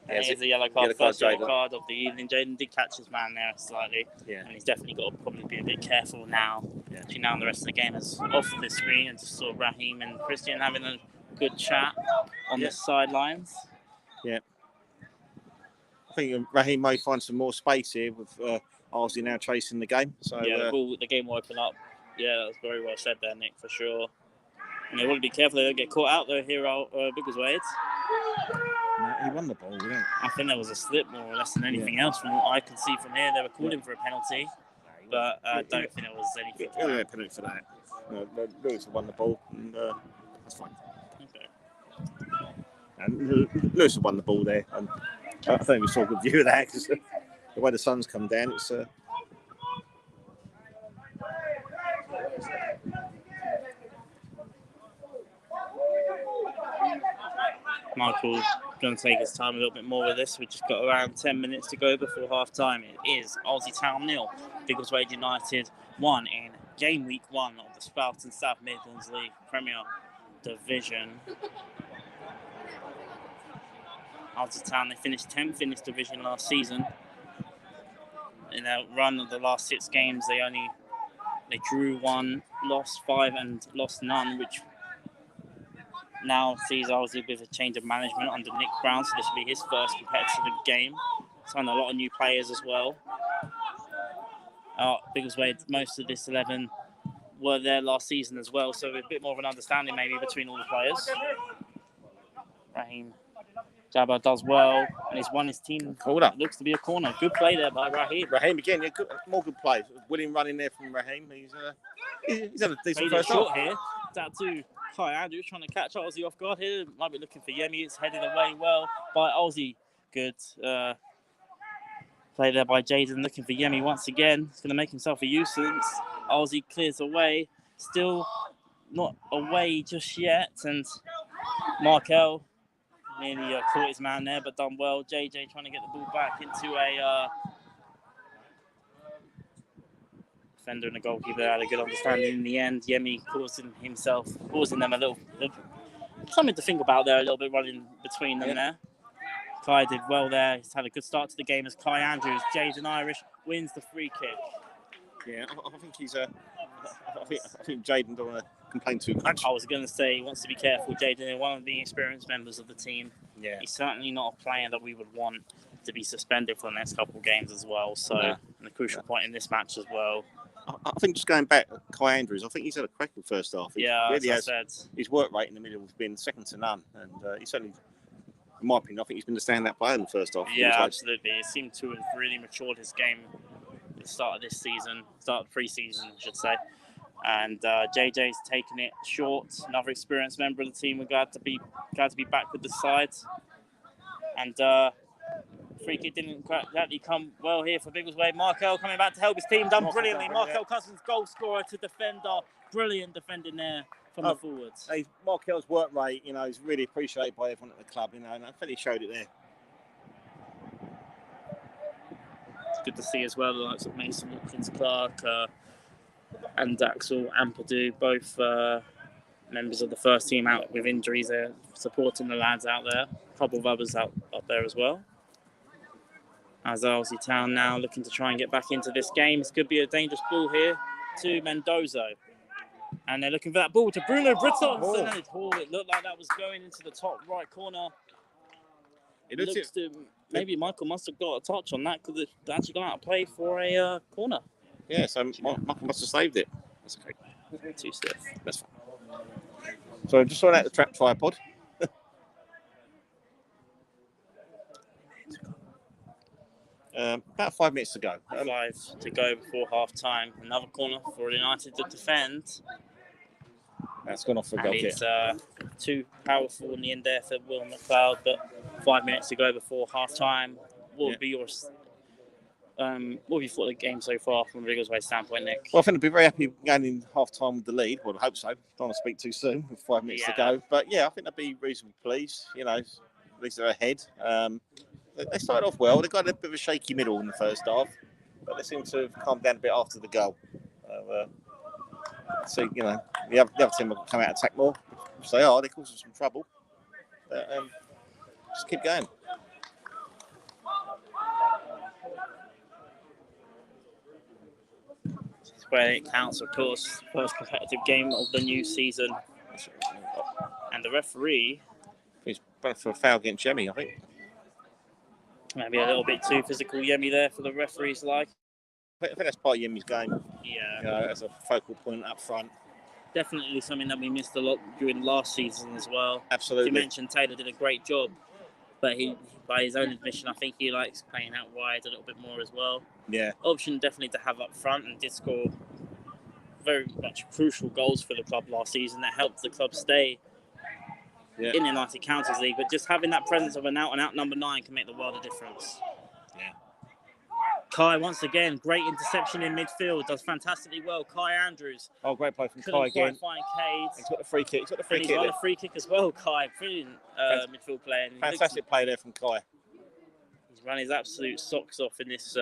And here's a yellow card, first yellow card of the evening. Jaden did catch his man there slightly. Yeah. And he's definitely got to probably be a bit careful now. Yeah. Actually, now the rest of the game is off the screen and just saw Raheem and Christian having a good chat on the sidelines. Yeah. I think Raheem may find some more space here with Arlesey now chasing the game. So yeah, the game will open up. Yeah, that's very well said there, Nick, for sure. And they want to be careful they don't get caught out though here at Biggleswade. No, he won the ball, didn't he? I think there was a slip more or less than anything else from what I could see from here. They were calling for a penalty, but I don't think there was anything. Yeah, penalty for that. No, Lewis won the ball, and that's fine. Okay. And Lewis won the ball there. And I think we saw a good view of that because the way the sun's come down, it's. Michael's going to take his time a little bit more with this. We've just got around 10 minutes to go before half time. It is Arlesey Town 0, Biggleswade United 1 in game week 1 of the Sprouts South Midlands League Premier Division. Arlesey Town, they finished 10th in this division last season. In their run of the last 6 games, they drew 1, lost 5 and lost none, which now sees Arlesey with a change of management under Nick Brown, so this will be his first competitive game. Signed a lot of new players as well. Biggleswade, most of this 11 were there last season as well, so a bit more of an understanding maybe between all the players. Raheem Jabba does well, and he's won his team. Corner. It looks to be a corner. Good play there by Raheem. Raheem again, yeah, more good plays. William running there from Raheem. He's had a decent first short here. That too. Hi, Andrew, trying to catch Arlesey off guard here. Might be looking for Yemi. It's headed away well by Arlesey. Good play there by Jaden, looking for Yemi once again. He's going to make himself a useless. Arlesey clears away. Still not away just yet. And Markel nearly caught his man there, but done well. JJ trying to get the ball back into a defender and a goalkeeper had a good understanding in the end. Yemi causing them a little something to think about there, a little bit running between them there. Kai did well there. He's had a good start to the game as Kai Andrews. Jaden Irish wins the free kick. Yeah, I think he's I think Jaden don't want to complain too much. I was going to say he wants to be careful. Jaden is one of the experienced members of the team. Yeah, he's certainly not a player that we would want to be suspended for the next couple of games as well. So, and a crucial point in this match as well. I think just going back, Kai Andrews, I think he's had a cracker first half. He really as I said, his work rate in the middle has been second to none, and he's certainly, in my opinion, I think he's been the standout player in the first half. Yeah, absolutely. It seemed to have really matured his game at the start of this season, start of pre-season, I should say. And JJ's taken it short. Another experienced member of the team. We're glad to be back with the side. And free kick didn't exactly come well here for Biggleswade. Markel coming back to help his team, done brilliantly. Markel Cousins, goal scorer to defender. Brilliant defending there from the forwards. Markel's work rate, is really appreciated by everyone at the club, and I think he showed it there. It's good to see as well the likes of Mason Watkins Clark and Axel Ampadu, both members of the first team out with injuries. They're supporting the lads out there. A couple of others up there as well. As Arlesey Town now looking to try and get back into this game. This could be a dangerous ball here to Mendoza. And they're looking for that ball to Bruno Britos. It looked like that was going into the top right corner. Maybe Michael must have got a touch on that because it's actually gone out of play for a corner. Yeah, so Michael must have saved it. That's okay. Too stiff. That's fine. So just saw that the trap tripod. About 5 minutes to go. 5 to go before half time. Another corner for United to defend. That's gone off for a goal kick. It's too powerful in the end there for Will McLeod, but 5 minutes to go before half time. What would be your what have you thought of the game so far from a Biggleswade standpoint, Nick? Well, I think I'd be very happy going in half time with the lead. Well, I hope so. Don't want to speak too soon with 5 minutes to go. But yeah, I think they'd be reasonably pleased. At least they're ahead. They started off well. They got a bit of a shaky middle in the first half, but they seem to have calmed down a bit after the goal. So, the other team will come out and attack more. If they are, they cause us some trouble. But, just keep going. where it counts, of course. First competitive game of the new season. And the referee... He's going for a foul against Jemmy, I think. Maybe a little bit too physical Yemi there for the referee's like. I think that's part of Yemi's game. Yeah. As a focal point up front. Definitely something that we missed a lot during last season as well. Absolutely. You mentioned Taylor did a great job, but he, by his own admission, I think he likes playing out wide a little bit more as well. Yeah. Option definitely to have up front, and did score very much crucial goals for the club last season that helped the club stay in the United Counties League. But just having that presence of an out-and-out number 9 can make the world of difference. Yeah. Kai, once again, great interception in midfield, does fantastically well. Kai Andrews. Oh, great play from Couldn't Kai again. Find Cade. He's got the free kick. He's got a free kick as well, Kai. Brilliant midfield player. Fantastic play there from Kai. He's run his absolute socks off in this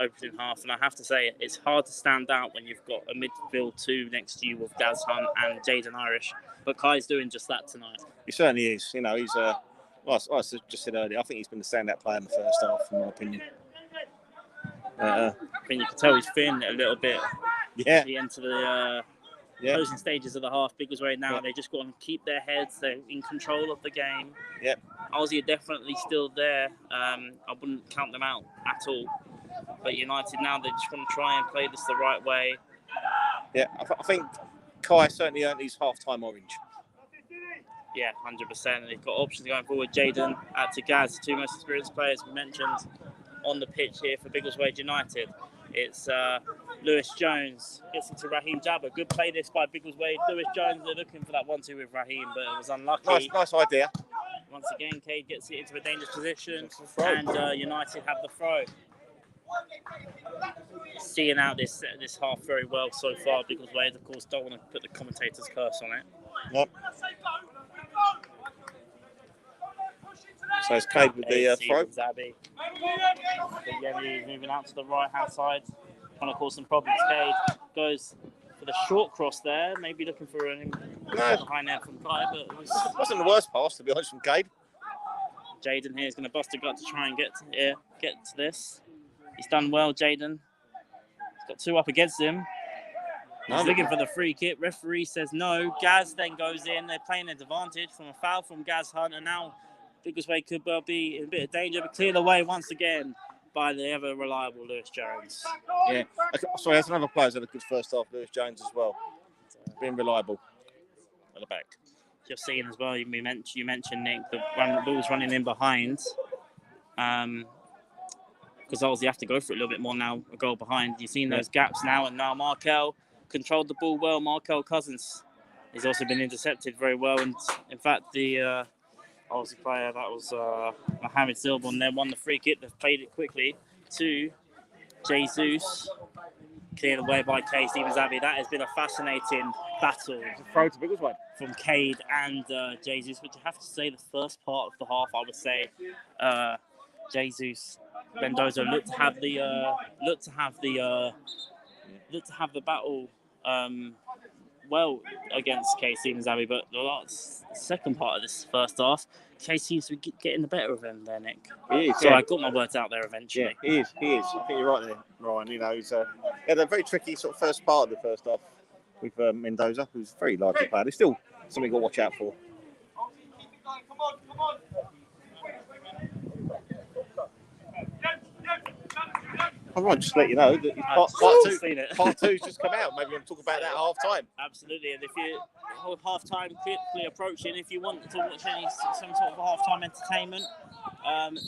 opening half, and I have to say, it's hard to stand out when you've got a midfield 2 next to you with Gaz Hunt and Jaden Irish. But Kai's doing just that tonight. He certainly is. You know, he's well, I just said earlier, I think he's been the standout player in the first half, in my opinion. I think you can tell he's feeling it a little bit. Yeah. As we enter the closing stages of the half. Biggleswade now, they just got to keep their heads. They're in control of the game. Yep. Arlesey are definitely still there. I wouldn't count them out at all. But United now, they just want to try and play this the right way. Yeah, I think Kai certainly earned his half-time orange. Yeah, 100%. They've got options going forward. Jaden to Gaz, 2 most experienced players we mentioned on the pitch here for Biggleswade United. It's Lewis Jones gets into Raheem Jabba. Good play this by Biggleswade. Lewis Jones, they're looking for that 1-2 with Raheem, but it was unlucky. Nice idea. Once again, Cade gets it into a dangerous position, and United have the throw. Seeing out this half very well so far, Biggleswade, of course, don't want to put the commentator's curse on it. Yep. So it's Cade with the throw. Zabi. Yemi is moving out to the right-hand side, trying to cause some problems. Cade goes for the short cross there, maybe looking for a high net from Kai, but it wasn't the worst pass, to be honest, from Cade. Jaden here is going to bust a gut to try and get to this. He's done well, Jaden. He's got 2 up against him. He's looking for the free kick. Referee says no. Gaz then goes in. They're playing an advantage from a foul from Gaz Hunt, and now Biggleswade could well be in a bit of danger, but cleared away once again by the ever-reliable Lewis Jones. Yeah. Sorry, there's another player who's had a good first half, Lewis Jones as well. Being reliable at the back. Just seeing as well, you mentioned, Nick, the ball's running in behind. Because obviously you have to go for it a little bit more now, a goal behind. You've seen those gaps now, and now Markel controlled the ball well. Markel Cousins has also been intercepted very well, and in fact, the Aussie player, that was Mohamed Silbon, then won the free kick. They've played it quickly to Jesus. Cleared away by K. Stevens Abbey. That has been a fascinating battle. Throw to Biggleswade. From Cade and Jesus, which I have to say, the first part of the half, I would say, Jesus Mendoza looked to have the battle well against K. Stevens Abbey, but the second part of this first half, K seems to be getting the better of him there, Nick. He is. So I got my words out there eventually. Yeah, he is. I think you're right there, Ryan. You know, he's had a very tricky sort of first part of the first half with Mendoza, who's a very lively player. There's still something to watch out for. Come on. All right, just to let you know that part two's just come out. Maybe we'll talk about that at half time. Absolutely, and if you half time quickly approaching, if you want to watch some sort of half time entertainment,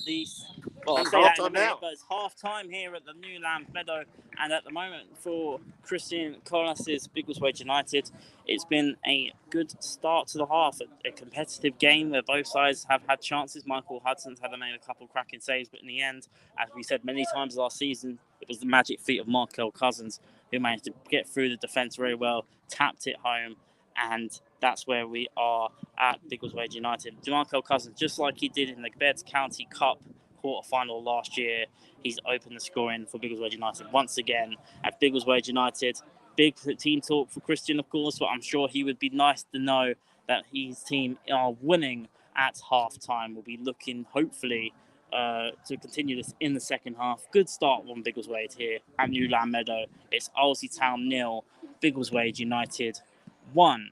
It's half time now. But it's half time here at the New Lamb Meadow, and at the moment for Christian Colas' Biggleswade United, it's been a good start to the half. A competitive game where both sides have had chances. Michael Hudson's had made a couple cracking saves, but in the end, as we said many times last season, it was the magic feet of Markel Cousins who managed to get through the defence very well, tapped it home, and that's where we are at Biggleswade United. Markel Cousins, just like he did in the Beds County Cup quarter-final last year, he's opened the scoring for Biggleswade United once again at Biggleswade United. Big team talk for Christian, of course, but I'm sure he would be nice to know that his team are winning at half-time. We'll be looking, hopefully, to continue this in the second half. Good start on Biggleswade here at New Lamb Meadow. It's Arlesey Town 0, Biggleswade United 1.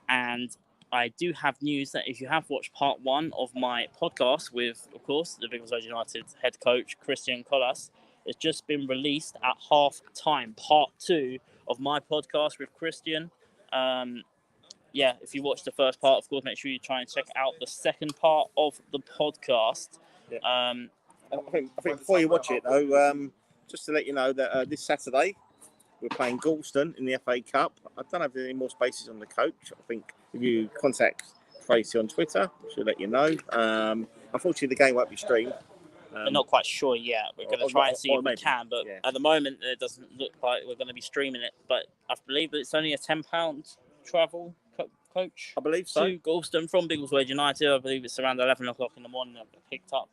And I do have news that if you have watched part 1 of my podcast with, of course, the Biggleswade United head coach, Christian Collas, it's just been released at half time. Part 2 of my podcast with Christian. If you watched the first part, of course, make sure you try and check out the second part of the podcast. Yeah. I think before you watch it, though, just to let you know that this Saturday we're playing Galston in the FA Cup. I don't have any more spaces on the coach. I think if you contact Tracy on Twitter, she'll let you know. Unfortunately, the game won't be streamed. We're not quite sure yet. We're going to try and see if we can, but at the moment, it doesn't look like we're going to be streaming it. But I believe that it's only a £10 travel coach. I believe so. To Galston from Biggleswade United. I believe it's around 11 o'clock in the morning. I've picked up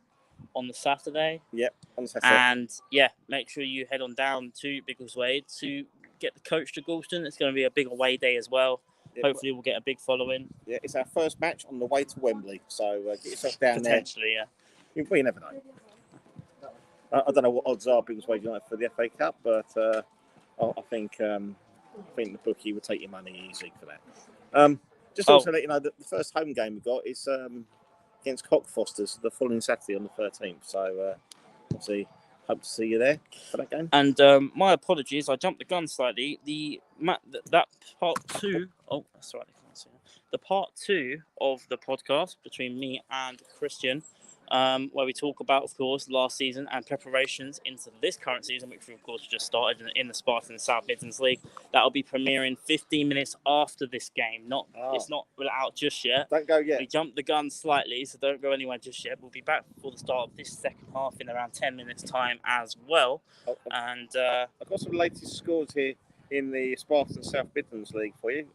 on the Saturday. Yep, on the Saturday. And make sure you head on down to Biggleswade to get the coach to Galston. It's going to be a big away day as well. Yep. Hopefully, we'll get a big following. Yeah, it's our first match on the way to Wembley, so get yourself down Potentially, there. You never know. I don't know what odds are Biggleswade United for the FA Cup, but I think the bookie would take your money easy for that. Just also let you know that the first home game we got is against Cockfosters the following Saturday on the 13th. So obviously, hope to see you there for that game. And my apologies, I jumped the gun slightly. That part 2. Oh, that's right. I can't see it. The part 2 of the podcast between me and Christian, where we talk about, of course, last season and preparations into this current season, which we, of course, just started in the Spartan South Midlands League. That'll be premiering 15 minutes after this game. It's not out just yet. Don't go yet. We jumped the gun slightly, so don't go anywhere just yet. We'll be back before the start of this second half in around 10 minutes' time as well. And I've got some latest scores here in the Spartan South Midlands League for you.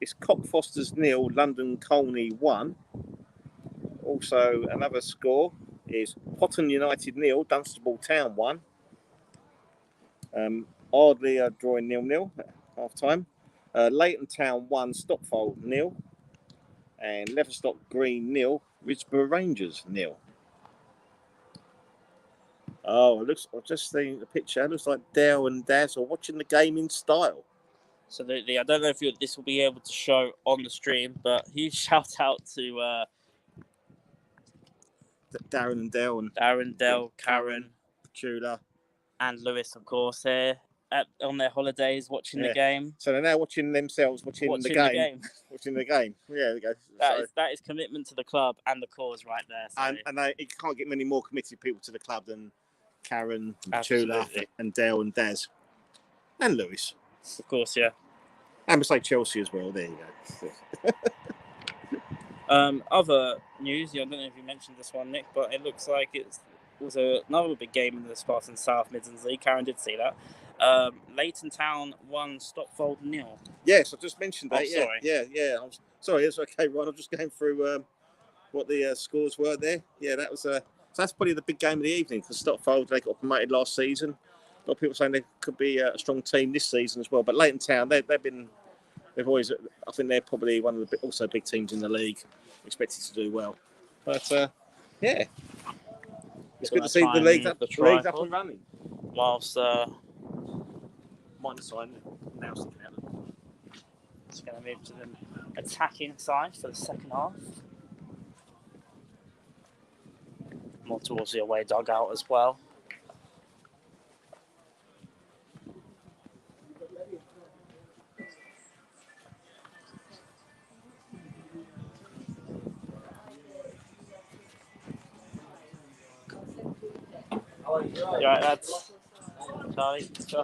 It's Cockfosters 0, London Colney 1. Also, another score is Potton United 0, Dunstable Town 1. Ardley are drawing 0-0 at half time. Leighton Town 1, Stopfold 0. And Leverstock Green 0, Ridgeborough Rangers 0. Oh, I've just seen the picture. It looks like Dale and Daz are watching the game in style. Absolutely. I don't know if this will be able to show on the stream, but huge shout out to Darren and Dale Karen, Petula, and Lewis, of course, here on their holidays watching the game. So they're now watching themselves, watching the game. Watching the game. Yeah, there you go. That is commitment to the club and the cause right there. So. And you can't get many more committed people to the club than Karen, Petula, and Dale and Daz. And Lewis. Of course, yeah. And beside Chelsea as well. There you go. Other news, I don't know if you mentioned this one, Nick, but it looks like it was another big game in the Spartan South Midlands League. Karen did see that. Leighton Town 1, Stopfold 0. Yes, I just mentioned that. Sorry. Yeah. I'm sorry, it's okay, Ron. I'm just going through what the scores were there. Yeah, that was so that's probably the big game of the evening because Stopfold, they got promoted last season. A lot of people saying they could be a strong team this season as well. But Leighton Town, they've always, I think they're probably one of the also big teams in the league, expected to do well. But yeah, it's good to see the league's up and running. Whilst mind the sign now sticking out. It's going to move to the attacking side for the second half. More towards the away dugout as well. You alright, lads? Charlie, Josh? I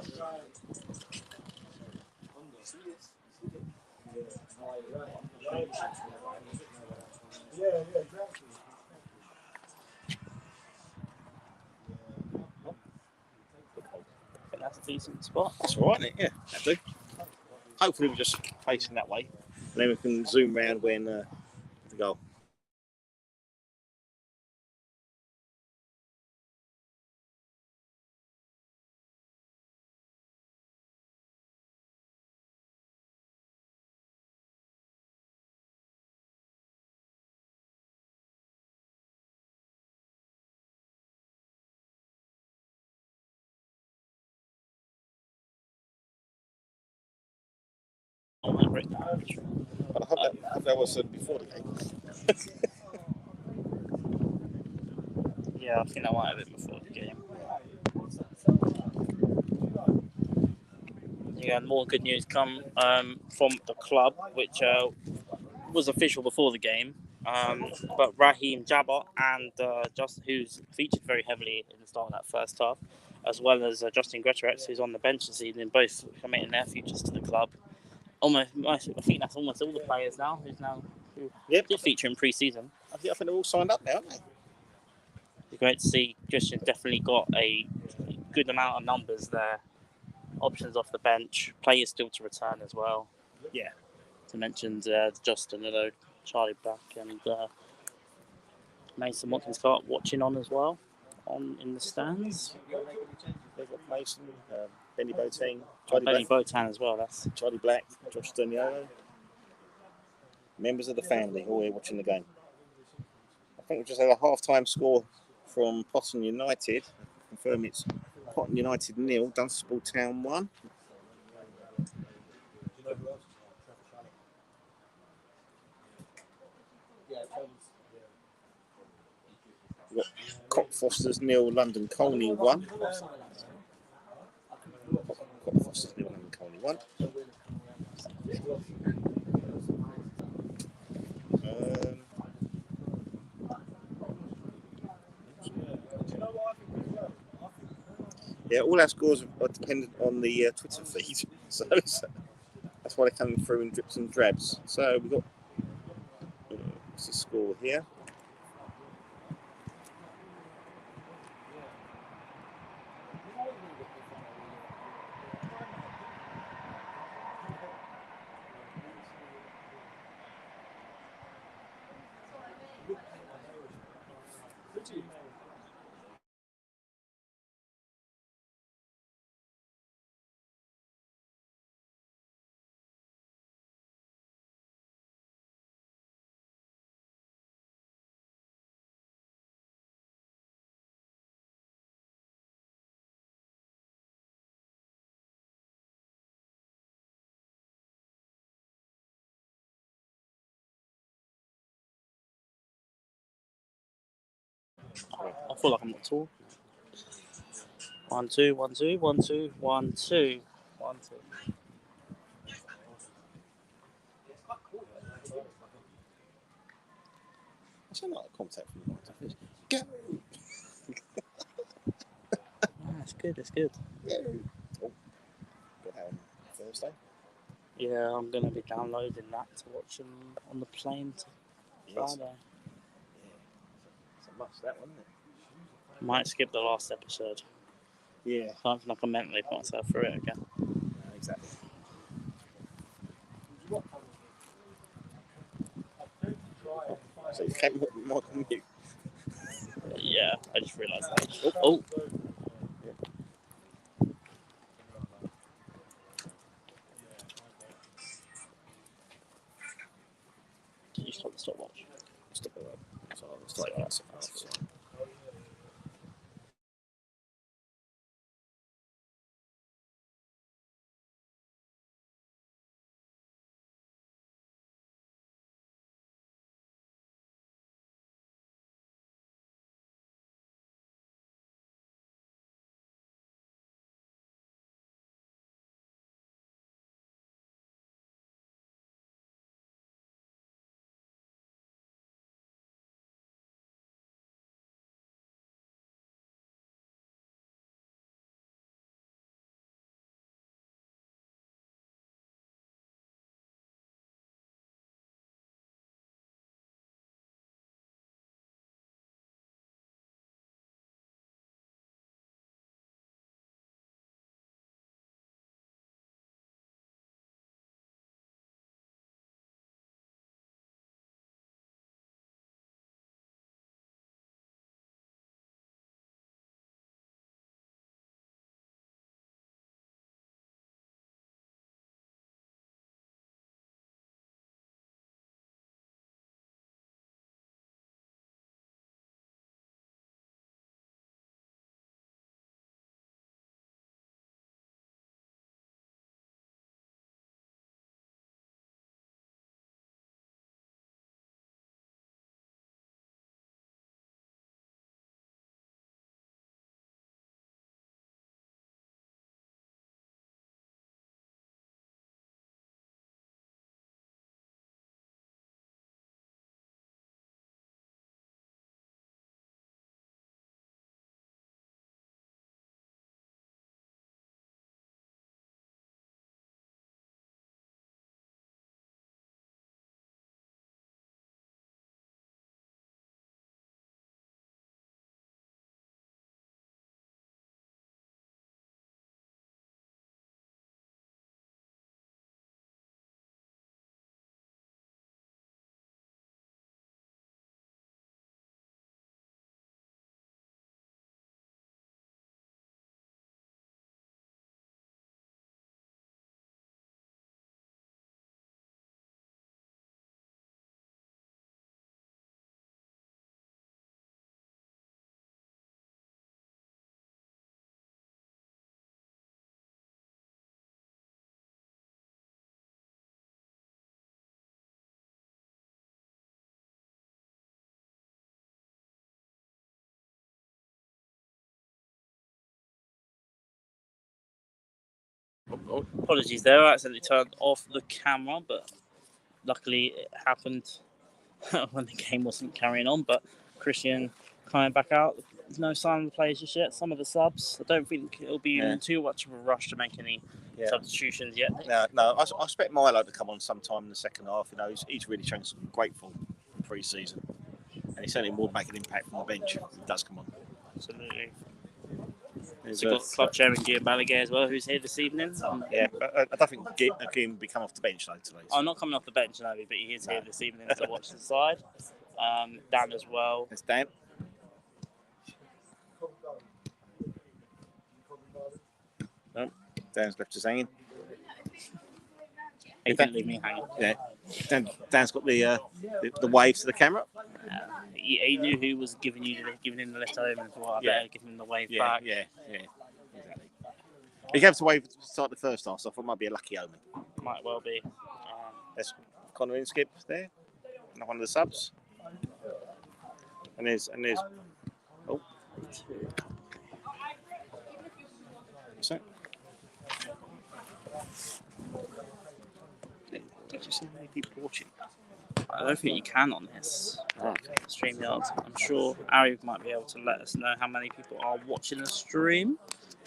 think that's a decent spot. That's all right, isn't it? Yeah, that do. Hopefully we're just facing that way, and then we can zoom round when the goal. But I hope that was before the game. Yeah, I think that might have been before the game. Yeah, more good news come from the club, which was official before the game. But Raheem Jabbar and Justin, who's featured very heavily in the start of that first half, as well as Justin Gretorets, who's on the bench this evening, both committing their futures to the club. I think that's almost all the players now who did feature in pre-season. I think they're all signed up now, aren't they? It's great to see Christian's definitely got a good amount of numbers there. Options off the bench, players still to return as well. Yeah. To mention Justin, Charlie Black and Mason Watkins Clark watching on as well, in the stands. They've got Mason, Benny Boateng, Benny Botan as well. That's Charlie Black, Josh Daniolo. Members of the family all here watching the game. I think we just had a half-time score from Potton United. I confirm it's Potton United 0, Dunstable Town 1. We've got Cockfosters 0, London Colney 1. Cockfosters 0, London Colney 1. Yeah, all our scores are dependent on the Twitter feed, so that's why they're coming through in drips and drabs. So we've got what's the score here? I feel like I'm not tall. 1 2 1 2 1 2 1 2 1 2. That's not a contact from the office. Go! That's good. That's good. Oh, got that on Thursday. Yeah, I'm gonna be downloading that to watch on the plane to Friday. Yeah. It's a must, that one, isn't it? Might skip the last episode. Yeah. I don't think I can mentally put myself through it again. Exactly. So you came Michael mute. Yeah, I just realised that. Oh. Did you stop the stopwatch? Stop it up. So I'll start that. Apologies there, I accidentally turned off the camera, but luckily it happened when the game wasn't carrying on. But Christian coming back out, there's no sign of the players just yet. Some of the subs, I don't think it'll be in too much of a rush to make any substitutions yet. No, I expect Milo to come on sometime in the second half. You know, he's really shown some great form pre-season, and he certainly will make an impact from the bench if he does come on. Absolutely. So we've got club chairman Guillaume Balaguer as well, who's here this evening. Yeah, but I don't think Guillaume will be coming off the bench though today. I'm not coming off the bench, no, but he is here this evening to watch the side. Dan as well. It's Dan. No, Dan's left us hanging. He didn't leave me hanging. Yeah, Dan's got the wave to the camera. He knew who was giving him the lift home, and thought I better give him the wave back. Yeah, exactly. He gave us the wave to start the first half, so I thought it might be a lucky omen. Might well be. There's Connor Inskip there, one of the subs. And there's oh. What's that? Did you see how many people watching? I don't think you can on this StreamYard. I'm sure Ari might be able to let us know how many people are watching the stream.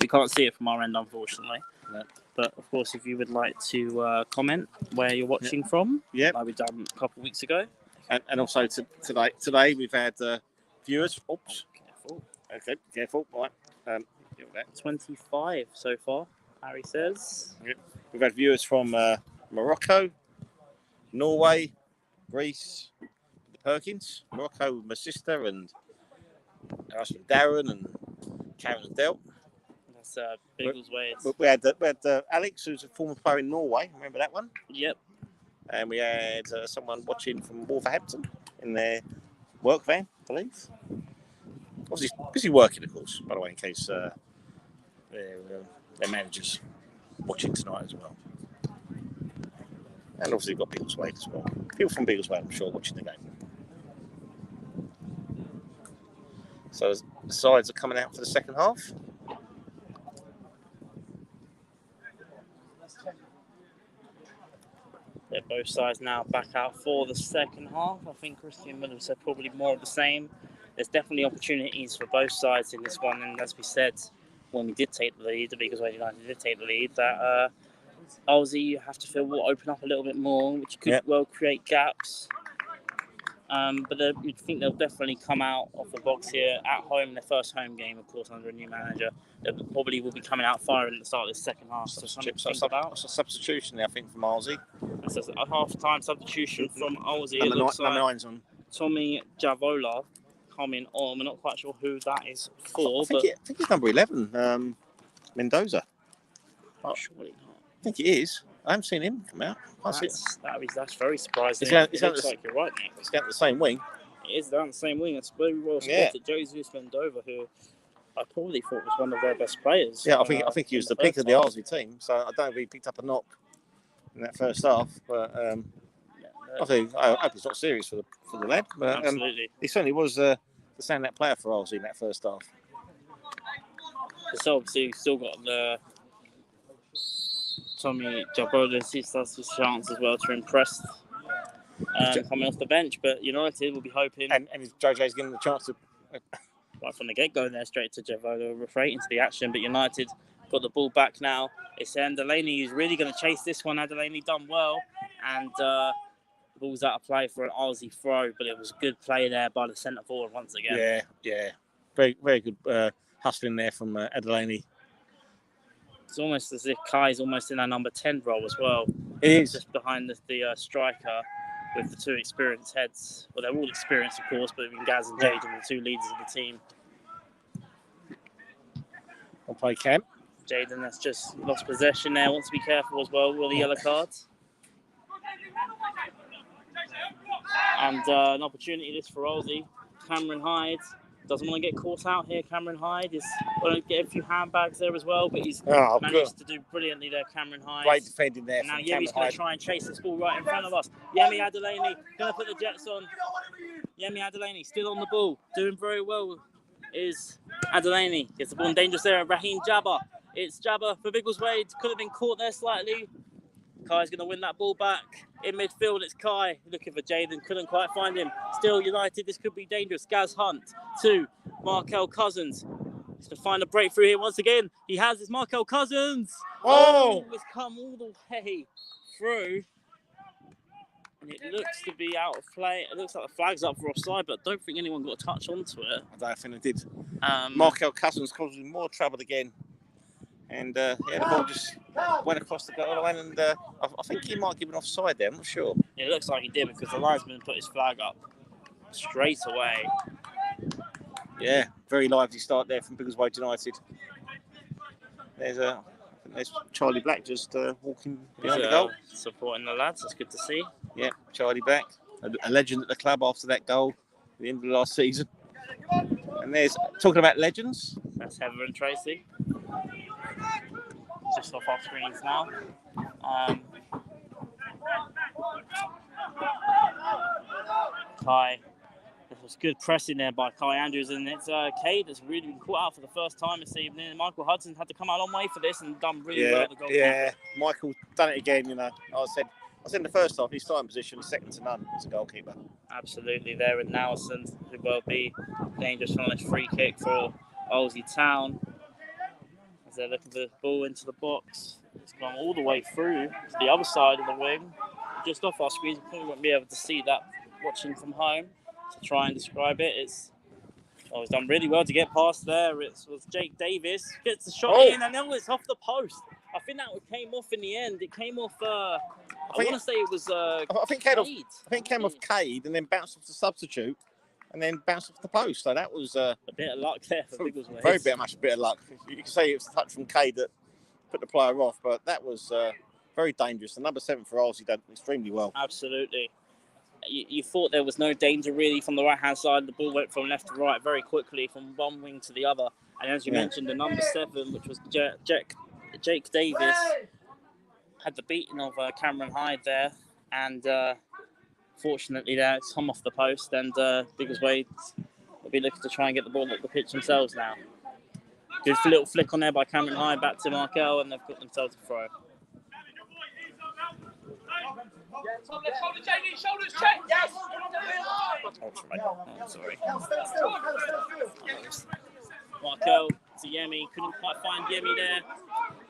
We can't see it from our end, unfortunately. No. But of course, if you would like to comment where you're watching from, like we've done a couple of weeks ago. And also today we've had viewers. Oops. Careful. Okay, careful. Right. 25 so far, Ari says. Yep. We've had viewers from Morocco, Norway, Greece, the Perkins, Morocco with my sister and our husband Darren and Karen and Del. That's Biggleswade. We had Alex, who's a former player in Norway. Remember that one? Yep. And we had someone watching from Wolverhampton in their work van, I believe. Obviously busy working, of course, by the way, in case their managers watching tonight as well. And obviously we've got Biggleswade as well. People from Biggleswade, I'm sure, watching the game. So the sides are coming out for the second half. Yeah, both sides now back out for the second half. I think Christian Miller said probably more of the same. There's definitely opportunities for both sides in this one, and as we said when we did take the lead, the Biggleswade United did take the lead, that Arlesey, you have to feel will open up a little bit more, which could well create gaps. But you think they'll definitely come out of the box here at home, their first home game, of course, under a new manager. They probably will be coming out firing at the start of the second half. So something to think about. It's a substitution, I think, from Arlesey. It's a half-time substitution from Arlesey. Number 9's on. Tommy Javola coming on. We're not quite sure who that is for. I think it's number 11, Mendoza. Surely not. I think it is. I haven't seen him come out. That's very surprising. It looks like you're right, Nick. It's down the same wing. It is down the same wing. It's very well spotted. Jesus Mendoza, who I probably thought was one of their best players. Yeah, I think he was the pick of the Arlesey team. So I don't know if he picked up a knock in that first half. But I hope he's not serious for the lad. But absolutely, he certainly was the standout player for Arlesey in that first half. So obviously, still got the Tommy Javola. He starts his chance as well to impress coming off the bench. But United will be hoping. And JJ's getting the chance to. Right from the get-go there, straight to Javola, straight into the action. But United got the ball back now. It's Adelaney who's really going to chase this one. Adelaney done well. And the ball's out of play for an Arlesey throw. But it was a good play there by the centre forward once again. Yeah. Very, very good hustling there from Adelaney. It's almost as if Kai's almost in our number 10 role as well. It is. Just behind the striker with the two experienced heads. Well, they're all experienced, of course, but between Gaz and Jaden, the two leaders of the team. I'll play Cam. Jaden has just lost possession there. Wants to be careful as well with the yellow cards. And an opportunity this for Arlesey. Cameron Hyde doesn't want to get caught out here. Cameron Hyde is going to get a few handbags there as well, but he's managed to do brilliantly there, Cameron Hyde. Great defending there. Now Yemi's going to try and chase this ball right in front of us. Yemi Adelaney going to put the Jets on. Yemi Adelaney still on the ball, doing very well is Adelaney. Gets the ball in dangerous area. Raheem Jabba It's Jabba for Biggleswade. Could have been caught there slightly. Kai's going to win that ball back. In midfield, it's Kai looking for Jaden. Couldn't quite find him. Still United. This could be dangerous. Gaz Hunt to Markel Cousins. He's to find a breakthrough here once again. He has his Markel Cousins. Oh! It's come all the way through. And it looks to be out of play. It looks like the flag's up for offside, but I don't think anyone got a touch onto it. I don't think they did. Markel Cousins causing more trouble again. And the ball just went across the goal line, and I think he might give an offside there. I'm not sure. It looks like he did because the linesman put his flag up straight away. Yeah, very lively start there from Biggleswade United. There's Charlie Black just walking behind the goal. Supporting the lads, that's good to see. Yeah, Charlie Black, a legend at the club after that goal at the end of the last season. And there's, talking about legends. That's Heather and Tracy. Just off our screens now. Kai. This was good pressing there by Kai Andrews, and it's Cade that's really been caught out for the first time this evening. Michael Hudson had to come out a long way for this and done really well at the goalkeeper. Yeah, Michael done it again, you know. I said in the first half, his starting position is second to none as a goalkeeper. Absolutely there, and Nelson could well be dangerous from this free kick for Arlesey Town. As they're looking for the ball into the box. It's gone all the way through to the other side of the wing. Just off our screens, you probably won't be able to see that watching from home. To try and describe it, it's done really well to get past there. It was Jake Davis gets the shot in, and then it's off the post. I think that came off in the end. It came off. I want to say it was. I think it came off Cade and then bounced off the substitute, and then bounced off the post. So that was a bit of luck there for Biggleswade. Very much a bit of luck. You can say it was a touch from Cade that put the player off, but that was very dangerous. The number 7 for Arlesey done extremely well. Absolutely. You thought there was no danger really from the right-hand side. The ball went from left to right very quickly from one wing to the other. And as you mentioned, the number 7, which was Jake Davis, had the beating of Cameron Hyde there. And fortunately there, it's come off the post. And Biggleswade will be looking to try and get the ball up the pitch themselves now. Good little flick on there by Cameron Hyde back to Markel, and they've got themselves a throw. Shoulders check. Yes. Oh, sorry. Markel to Yemi. Couldn't quite find Yemi there.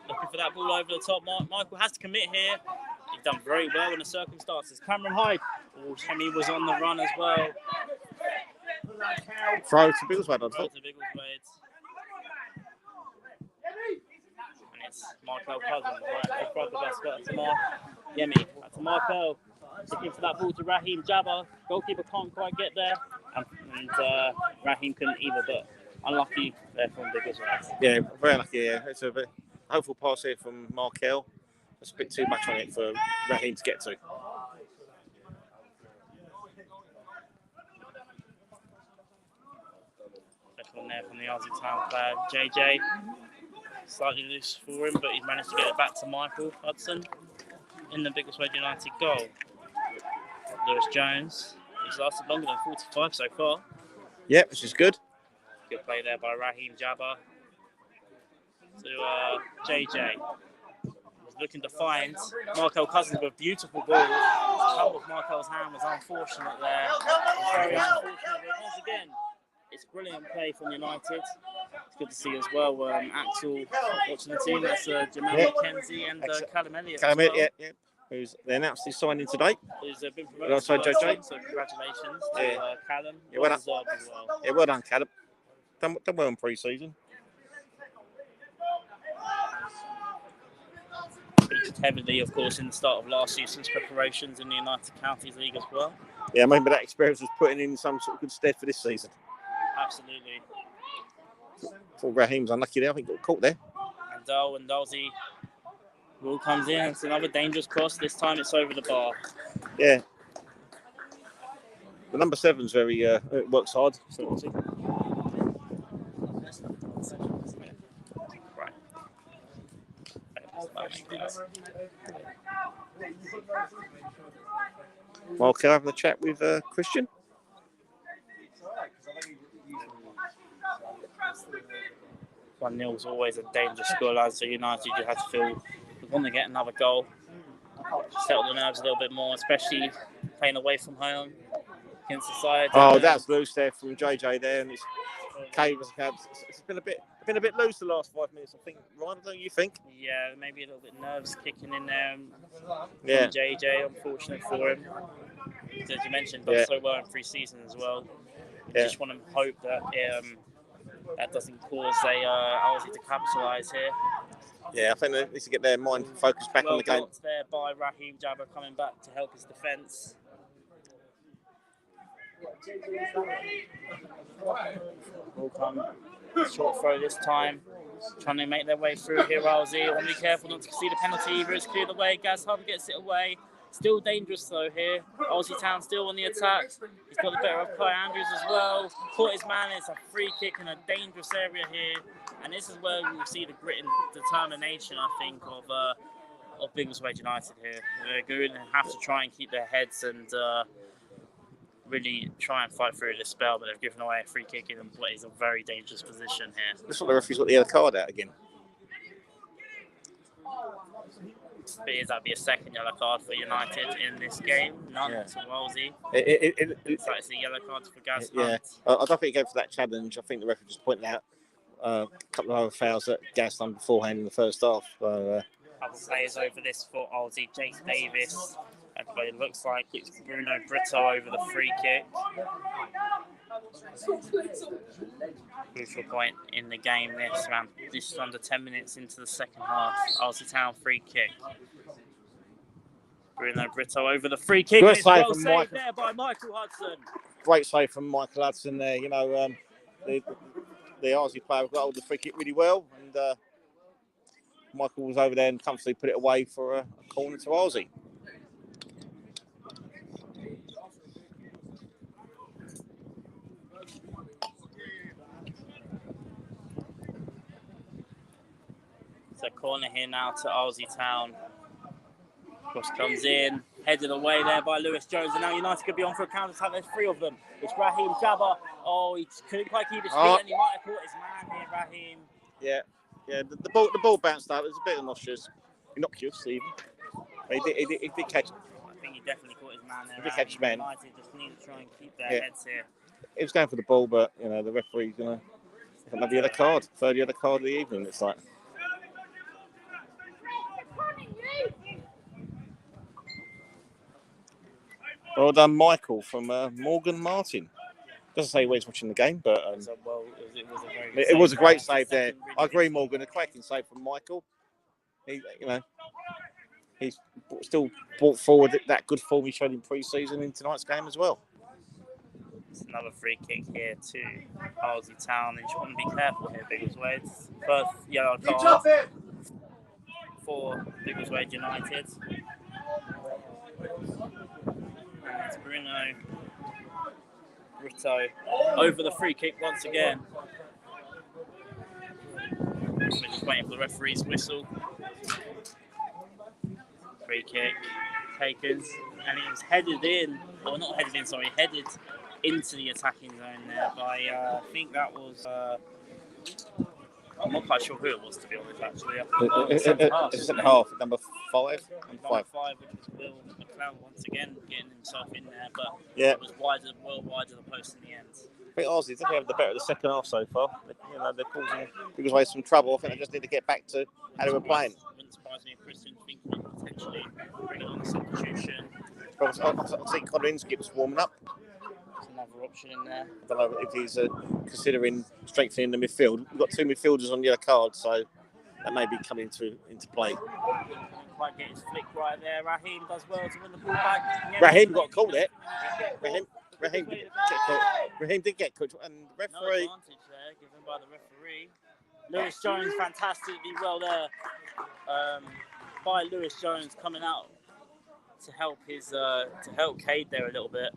Looking for that ball over the top. Michael has to commit here. He's done very well in the circumstances. Cameron Hyde. Oh, Yemi was on the run as well. Throw to Biggleswade. Throw to Biggleswade. And it's Markel Cousins. Right, to Yemi. Back to Markel. Looking for that ball to Raheem Jabba. Goalkeeper can't quite get there. And Raheem couldn't either, but unlucky there from Biggleswade. Yeah, very lucky, yeah. It's a bit hopeful pass here from Markel. It's a bit too much on it for Raheem to get to. Second one there from the Arlesey Town player, JJ. Slightly loose for him, but he's managed to get it back to Michael Hudson in the Biggleswade United goal. Lewis Jones, he's lasted longer than 45 so far. Yep, which is good. Good play there by Raheem Jabba to JJ. Was looking to find Markel Cousins with a beautiful ball. The trouble with Markel's hand was unfortunate there. Very unfortunate, but once again, it's brilliant play from United. It's good to see as well. Axel watching the team. That's Jamal McKenzie and Callum Elliott. Callum Elliott, yeah. Who's they announced his signing today. Who's been promoted alongside JJ. So congratulations to Callum. Yeah, well done. Yeah, well done, Callum. Done well in pre-season. Featured heavily, of course, in the start of last season's preparations in the United Counties League as well. Yeah, maybe that experience was putting in some sort of good stead for this season. Absolutely. Poor Raheem's unlucky there. I think he got caught there. And Arlesey ball comes in. It's another dangerous cross. This time it's over the bar. Yeah. The number 7's very works hard. Right. Well, can I have a chat with Christian? 1-0 is always a dangerous scoreline, so United you have to feel we want to get another goal, settle the nerves a little bit more, especially playing away from home against the side. Oh, that's loose there from JJ there, and it's it's been a bit loose the last 5 minutes. I think, Ryan, don't you think? Yeah, maybe a little bit nerves kicking in there. Yeah. From JJ, unfortunate for him. As you mentioned, done so well in pre-season as well. Just want to hope that that doesn't cause Arlesey to capitalise here. Yeah, I think they need to get their mind focused back on the game. Blocked there by Raheem Jabba coming back to help his defence. Will come short throw this time. Trying to make their way through here, Arlesey. Want to be careful not to see the penalty either. It's cleared away. Gaz Hub gets it away. Still dangerous though here. Arlesey Town still on the attack. He's got the better of Kai Andrews as well. Caught his man. It's a free kick in a dangerous area here. And this is where we'll see the grit and determination, I think, of Biggleswade United here. They're going to have to try and keep their heads and really try and fight through this spell, but they've given away a free kick in what is a very dangerous position here. Looks like the referee's got the other card out again. That'd be a second yellow card for United in this game. None to Arlesey. It's like it's a yellow card for Gaz Yeah, Hunt. I don't think he goes for that challenge. I think the referee just pointed out a couple of other fouls that Gaz done beforehand in the first half. Other players over this for Arlesey. Jake Davis. But it looks like it's Bruno Brito over the free kick. Crucial point in the game this round. Just under 10 minutes into the second half. Arlesey Town free kick. Bruno Brito over the free kick. Good It's save well from saved Michael. there by Michael Hudson. Great save from Michael Hudson there. You know, the Arlesey player got hold of the free kick really well, and Michael was over there and comfortably put it away for a corner to Arlesey. So corner here now to Arlesey Town. Cross comes in, headed away there by Lewis Jones, and now United could be on for a counter attack. There's three of them. It's Raheem Jabba. Oh, he couldn't quite keep his feet, and he might have caught his man here, Raheem. Yeah. The ball bounced out. It was a bit innocuous even. He did catch. I think he definitely caught his man there. He did catch his man. United just need to try and keep their heads here. He was going for the ball, but you know the referee's gonna have another yellow card, third yellow card of the evening. It's like. Well done, Michael from Morgan Martin. Doesn't say where he's watching the game, but it was a great save there. I agree, Morgan. A cracking save from Michael. He's still brought forward that good form he showed in pre-season in tonight's game as well. It's another free kick here to Arlesey Town. And you just want to be careful here, Biggleswade. First yellow card for Biggleswade United. And it's Bruno Brito over the free kick once again. We're just waiting for the referee's whistle. Free kick taken, and it was headed into the attacking zone there by, I think that was, I'm not quite sure who it was, to be honest, actually. It's centre half, number 5. Number 5, which was Will McLeod once again getting himself in there, but it was well wide of the post in the end. I think Arlesey definitely have the better of the second half so far. They're causing Biggleswade some trouble. I think they just need to get back to how they were playing. Wouldn't surprise me if Christian thinking of potentially bringing on a substitution. I think Connor Inskip was warming up. There's another option in there. I don't know if he's considering strengthening the midfield. We've got 2 midfielders on yellow card, so that may be coming into play. Didn't quite get his flick right there. Raheem does well to win the ball back. Raheem got called it. Raheem did get cooked, and the referee. No advantage there given by the referee. Lewis Jones fantastically well there by Lewis Jones coming out to help Cade there a little bit.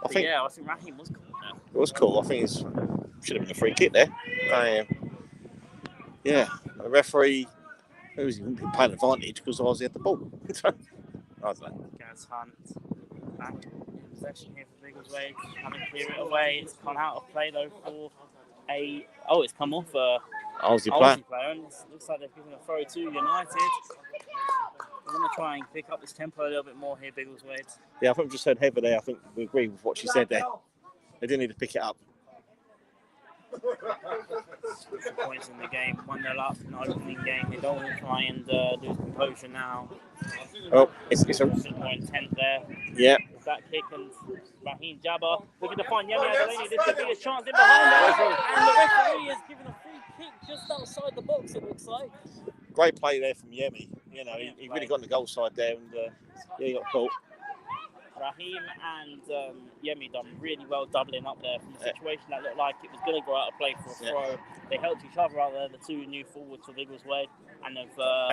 I think Raheem was cool there. It was cool. I think it should have been a free kick there. The referee was playing advantage because Arlesey had the ball. I don't know. Gaz Hunt back in possession here for Biggleswade. Having to clear it away. It's gone out of play though for it's come off Arlesey player. player, and it looks like they've given a throw to United. We're going to try and pick up this tempo a little bit more here, Biggleswade. Yeah, I think we just heard Heather there. I think we agree with what she said there. They didn't need to pick it up. Points in the game, 1-0 up in the opening game. They don't want to try and lose composure now. Oh, it's a bit more intent there. Yeah. With that kick and Raheem Jabba looking to find Yemi Adelani. This could be a chance in behind there. And the referee is giving a free kick just outside the box, it looks like. Great play there from Yemi. You know, he really got on the goal side there, and yeah, he got caught. Raheem and Yemi done really well doubling up there from a situation that looked like it was going to go out of play for a throw. They helped each other out there, the two new forwards for Biggleswade. And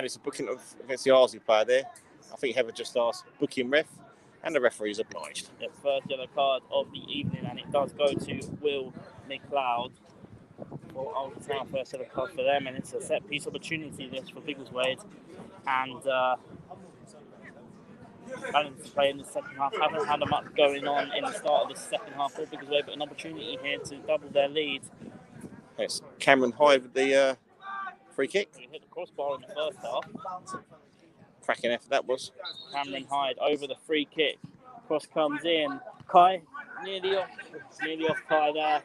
it's a booking against the Arlesey player there. I think Heather just asked booking ref, and the referee's obliged. The first yellow card of the evening, and it does go to Will McLeod for Old Town. First yellow card for them, and it's a set piece opportunity this for Biggleswade. And planning to play in the second half. Haven't had much going on in the start of this second half for Biggleswade, but an opportunity here to double their lead. It's Cameron Hyde with the free kick. He hit the crossbar in the first half. Cracking effort that was. Cameron Hyde over the free kick. Cross comes in. Kai nearly off Kai there.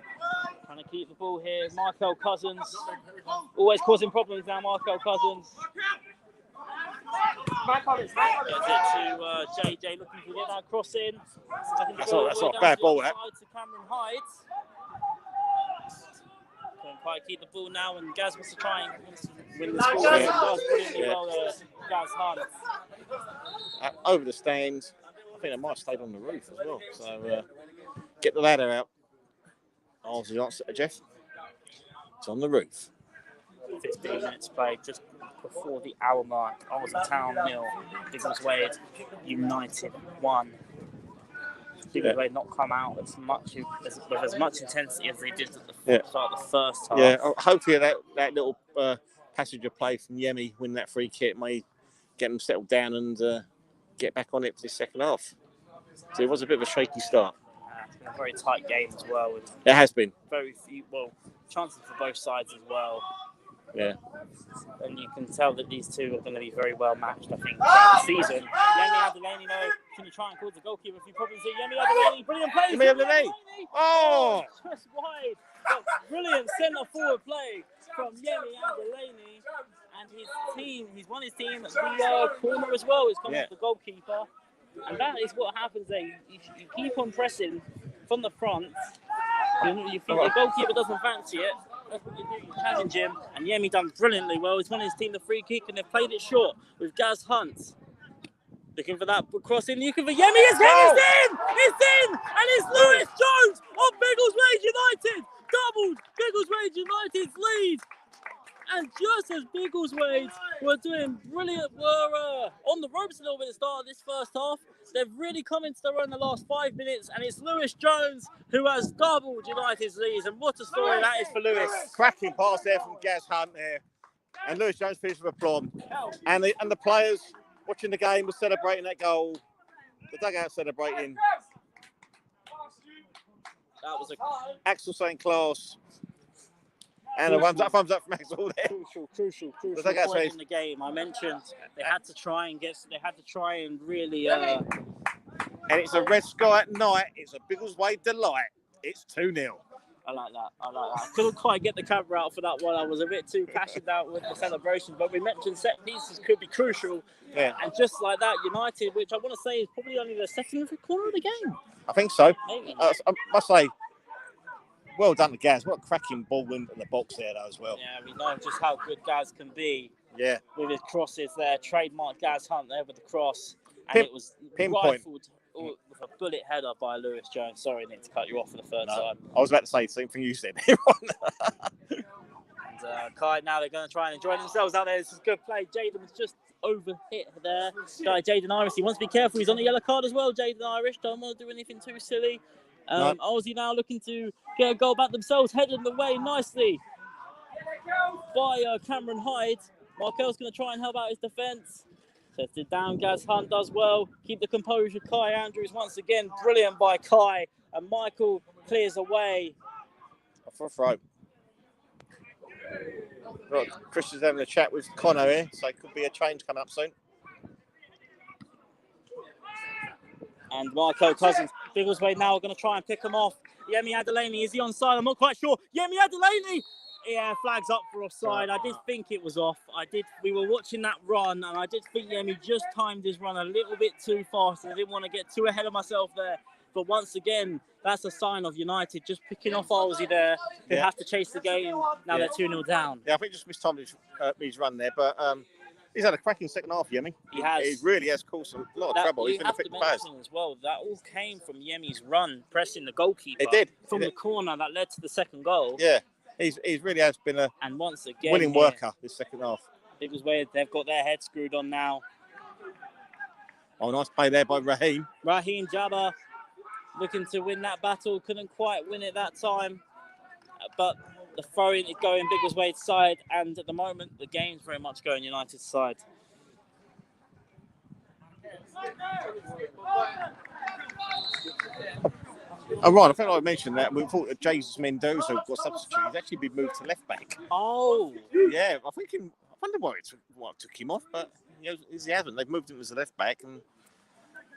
Trying to keep the ball here. Markel Cousins. Always causing problems now, Markel Cousins. Gets it to JJ looking to get that cross in. That's not a bad ball, that. To Cameron Hyde. Can't quite keep the ball now, and Gaz wants to try and win the score. Does brilliantly well there, Gaz Hunt. Over the stands. I think they might have stayed on the roof as well. So get the ladder out. Arlesey answer to Jeff. It's on the roof. 15 minutes played just before the hour mark. Arlesey Town 0, Biggleswade United 1. Biggleswade not come out with as much intensity as they did at the start of the first half. Yeah, hopefully that little passage of play from Yemi winning that free kick may get them settled down and get back on it for the second half. So it was a bit of a shaky start. It's been a very tight game as well. It has been. Very few, chances for both sides as well. Yeah. And you can tell that these two are going to be very well matched, I think, throughout the season. Yemi Adelani, can you try and call the goalkeeper? A few problems here. Yemi Adelani, brilliant play. Yemi Adelani. Oh! Just wide. But brilliant centre-forward play from Yemi Adelani. And his team, he's won his team at the corner as well. He's coming off the goalkeeper. And that is what happens there. You keep on pressing from the front. You think the goalkeeper doesn't fancy it. That's what you do. You challenge him. And Yemi done brilliantly well. He's won his team the free kick, and they've played it short with Gaz Hunt. Looking for that cross in. Looking for Yemi. It's in! It's in! And it's Lewis Jones of Biggleswade United. Doubled Biggleswade United's lead. And just as Biggleswade were doing brilliant, were on the ropes a little bit at the start of this first half, they've really come into their own the last 5 minutes, and it's Lewis Jones who has doubled United's leads. And what a story that is for Lewis. Cracking pass there from Gaz Hunt there. And Lewis Jones finished with a plum. And the players watching the game were celebrating that goal. The dugout celebrating. That was Axel St. Clair. And a thumbs up from Axel there. Crucial point in the game. I mentioned they had to try and really. And it's a red sky at night. It's a Biggleswade delight. It's 2-0. I like that. Couldn't quite get the camera out for that one. I was a bit too passionate out with the celebration. But we mentioned set pieces could be crucial. Yeah. And just like that, United, which I want to say is probably only the second corner of the game. I think so. Maybe. I must say, well done to Gaz. What a cracking ball in the box there, though, as well. Yeah, we know just how good Gaz can be. Yeah. With his crosses there, trademark Gaz Hunt there with the cross. And it was rifled with a bullet header by Lewis Jones. Sorry, Nick, to cut you off for the third time. I was about to say the same thing you said. And Kai, now they're going to try and enjoy themselves out there. This is good play. Jaden was just overhit there. Guy Jaden Irish, he wants to be careful. He's on the yellow card as well, Jaden Irish. Don't want to do anything too silly. Arlesey now looking to get a goal back themselves, headed the way nicely by Cameron Hyde. Markel's going to try and help out his defence. Sets it down, Gaz Hunt does well. Keep the composure, Kai Andrews once again. Brilliant by Kai. And Michael clears away. For a throw. Right, Christian's having a chat with Connor here, so it could be a change coming up soon. And Michael Cousins, Biggleswade now are going to try and pick him off. Yemi Adelaney, is he onside? I'm not quite sure. Yemi Adelaney! Yeah, flags up for offside. I did think it was off. We were watching that run, and I did think Yemi just timed his run a little bit too fast. I didn't want to get too ahead of myself there. But once again, that's a sign of United just picking off Arlesey there, who have to chase the game. Now they're 2-0 down. Yeah, I think just mistimed his run there, but he's had a cracking second half, Yemi. He has. He really has caused a lot of trouble. He's been a fit baz as well. That all came from Yemi's run, pressing the goalkeeper. It did. From the corner that led to the second goal. Yeah, he's really has been a winning worker this second half. Biggleswade, they've got their head screwed on now. Oh, nice play there by Raheem. Raheem Jabba looking to win that battle. Couldn't quite win it that time. But the throw-in is going Biggleswade's side. And at the moment, the game's very much going United's side. Oh, right, I think I mentioned that. We thought that Jesus Mendoza got substitute. He's actually been moved to left back. Oh. Yeah, I wonder why it took him off, but he hasn't. They've moved him as a left back and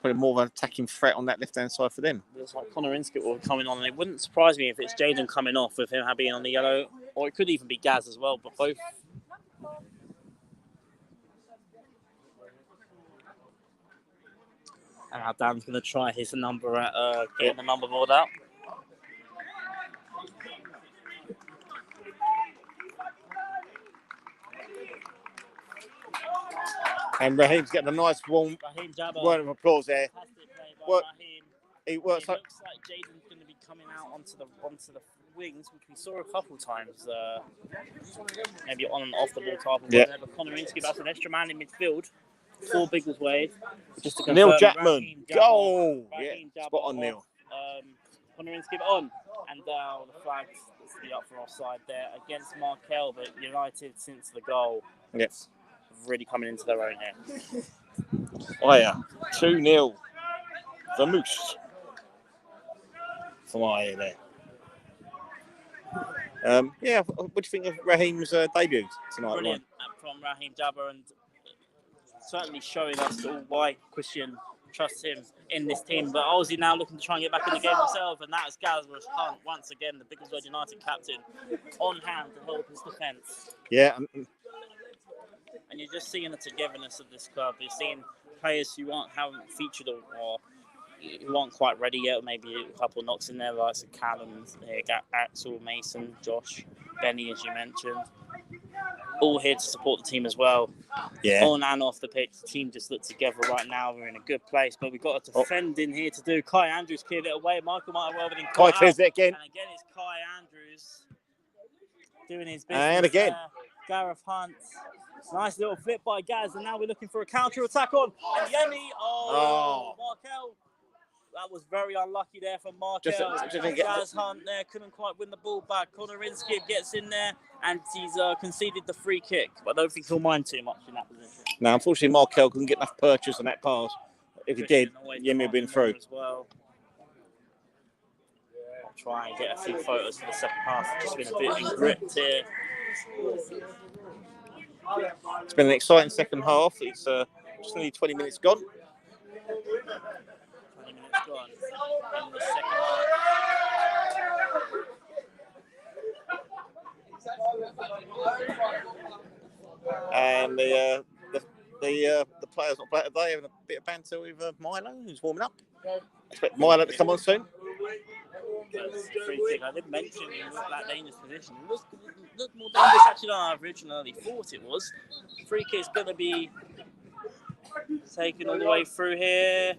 put more of an attacking threat on that left-hand side for them. Looks like Connor Inskip will be coming on, and it wouldn't surprise me if it's Jaden coming off with him being on the yellow, or it could even be Gaz as well, but both. And now Dan's going to try his number at getting the number board out. And Raheem's getting a nice warm word of applause there. He works it looks like Jaden's going to be coming out onto the wings, which we saw a couple times. Maybe on and off the ball type of whatever. Connor Inskip, that's an extra man in midfield for Biggleswade. Just to confirm, Neil Jackman, goal! Raheem Yeah, spot on, Neil. Connor Inskip on, and the flag will be up for offside there against Markel, but United since the goal. Yes. Really coming into their own here. Oh yeah, 2-0. The Moose. From our there. Yeah, what do you think of Raheem's debut tonight? Brilliant from Raheem Jabber, and certainly showing us all why Christian trusts him in this team. But Arlesey now looking to try and get back in the game himself, and that is Gaz Hunt once again, the Biggleswade United captain, on hand to help his defence. Yeah. And you're just seeing the togetherness of this club. You're seeing players who haven't featured or who aren't quite ready yet. Maybe a couple of knocks in there, like Callum, Axel, Mason, Josh, Benny, as you mentioned. All here to support the team as well. Yeah. On and off the pitch, the team just look together right now. We're in a good place, but we've got a defend in here to do. Kai Andrews cleared it away. Michael might have well been Kai clears it again. And again, it's Kai Andrews doing his business. And again. Gareth Hunt. Nice little flip by Gaz, and now we're looking for a counter-attack on. And Yemi, Markel. That was very unlucky there from Markel. Gaz Hunt there couldn't quite win the ball back. Connor Inskip gets in there, and he's conceded the free kick. But I don't think he'll mind too much in that position. No, unfortunately, Markel couldn't get enough purchase on that pass. If he did, Yemi would have been through. As well. I'll try and get a few photos for the second half. Just been a bit gripped here. It's been an exciting second half. It's just nearly 20 minutes gone. 20 minutes gone in the second half. And the players not playing today, having a bit of banter with Milo, who's warming up. I expect Milo to come on soon. Free kick. I did mention he was that dangerous position. It looked more dangerous actually than I originally thought it was. Free kick's going to be taken all the way through here.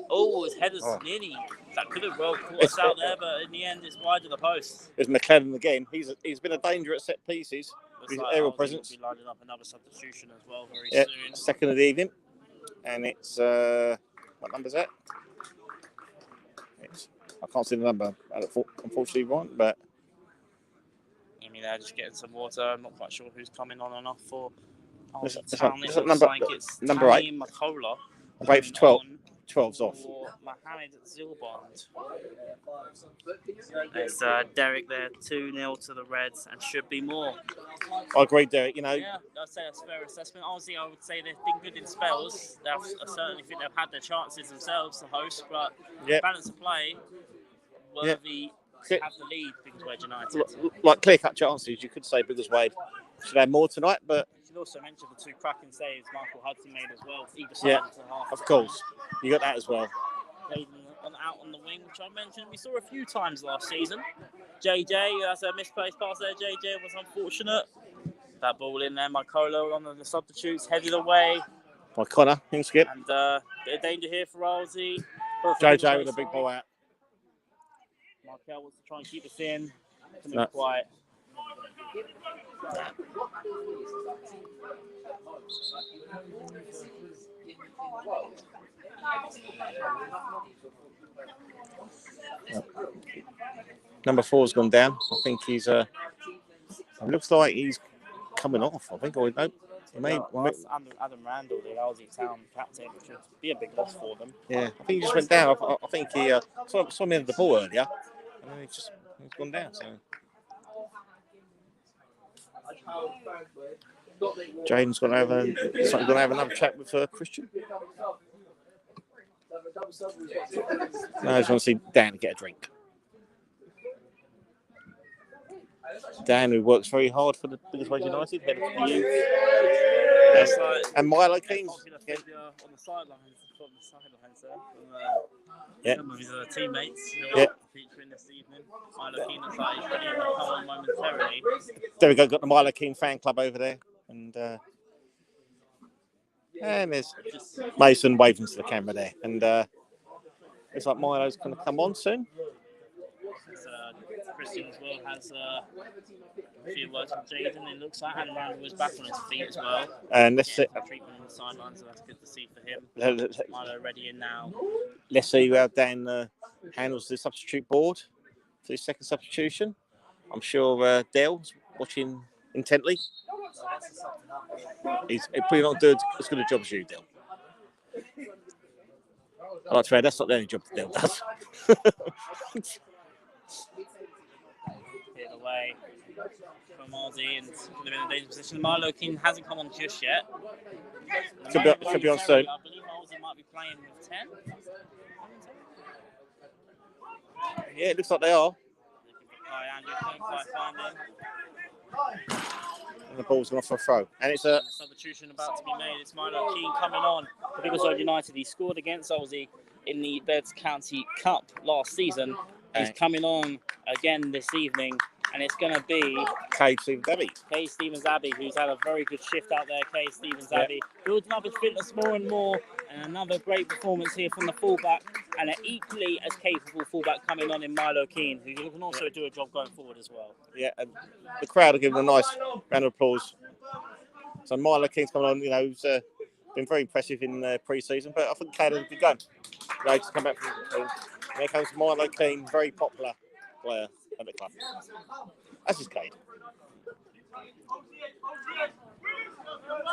Oh, his header's nearly. That could have well caught us out there, but in the end, it's wide of the post. There's McLennan again. He's been a danger at set pieces. His aerial presence. We'll be lining up another substitution as well very soon. Second of the evening, and it's what number's that? I can't see the number, unfortunately, Ron, but... I mean, they're just getting some water. I'm not quite sure who's coming on and off for... It's number 8. Macola. Wait for 12. 12's off. For Mohamed Zilbond. There's Derek there, 2-0 to the Reds, and should be more. I agree, Derek. You know, Yeah, I'd say that's a fair assessment. Obviously, I would say they've been good in spells. I certainly think they've had their chances themselves to host, but balance of play, worthy to have the lead, Biggleswade United. Like clear-cut chances, you could say Biggleswade should have more tonight, but... You should also mention the 2 cracking saves Michael Hudson made as well, either side of the half. Of course. You got that as well. Played out on the wing, which I mentioned we saw a few times last season. JJ, that's a misplaced pass there. JJ was unfortunate. That ball in there, Colo on the substitutes, headed away. By Connor, skip. And bit of danger here for Arlesey. JJ with a big ball out. Markel wants to try and keep us in. Couldn't be quiet. Number 4's gone down. I think he's. It looks like he's coming off. I think. Or no, he may. Adam Randall, the Arlesey Town captain, which would be a big loss for them. Yeah, I think he just went down. I think he saw me at the ball earlier, and then he's gone down. So. Jaden's going to have another chat with Christian. No, I just want to see Dan get a drink. Dan, who works very hard for the Biggleswade United, head of the youth. And Milo Keynes. On the sidelines, some of his teammates featuring this evening. Milo Keynes is ready to come on momentarily. There we go, got the Milo Keynes fan club over there. And there's Mason waving to the camera there. And looks like Milo's going to come on soon. Christian as well has a few words from Jaden. It looks like Adam Randall was back on his feet as well. And let's see. Treatment on the sidelines, so that's good to see for him. Milo ready in now. Let's see how Dan handles the substitute board for his second substitution. I'm sure Dale's watching intently. He's probably not doing as good a job as you, Dale. I like to say that's not the only job that Dale does. Hit away from Arlesey and in a dangerous position. Milo King hasn't come on just yet. Could be on soon. I believe Arlesey might be playing with 10. Yeah, it looks like they are. And the ball's gone off for a throw. And it's a substitution about to be made. It's Milo Keane coming on for Biggleswade United. He scored against Arlesey in the Beds County Cup last season. He's coming on again this evening, and it's going to be Kay Stevens Abbey, who's had a very good shift out there. Kay Stevens Abbey building up his fitness more and more, and another great performance here from the fullback, and an equally as capable fullback coming on in Milo Keane, who can also do a job going forward as well. Yeah, and the crowd are giving a nice round of applause. So Milo Keane's coming on, who's been very impressive in pre-season, but I think Kay has a good game. Great to come back from. Here comes Milo Keane, very popular player at the club. That's his Cade.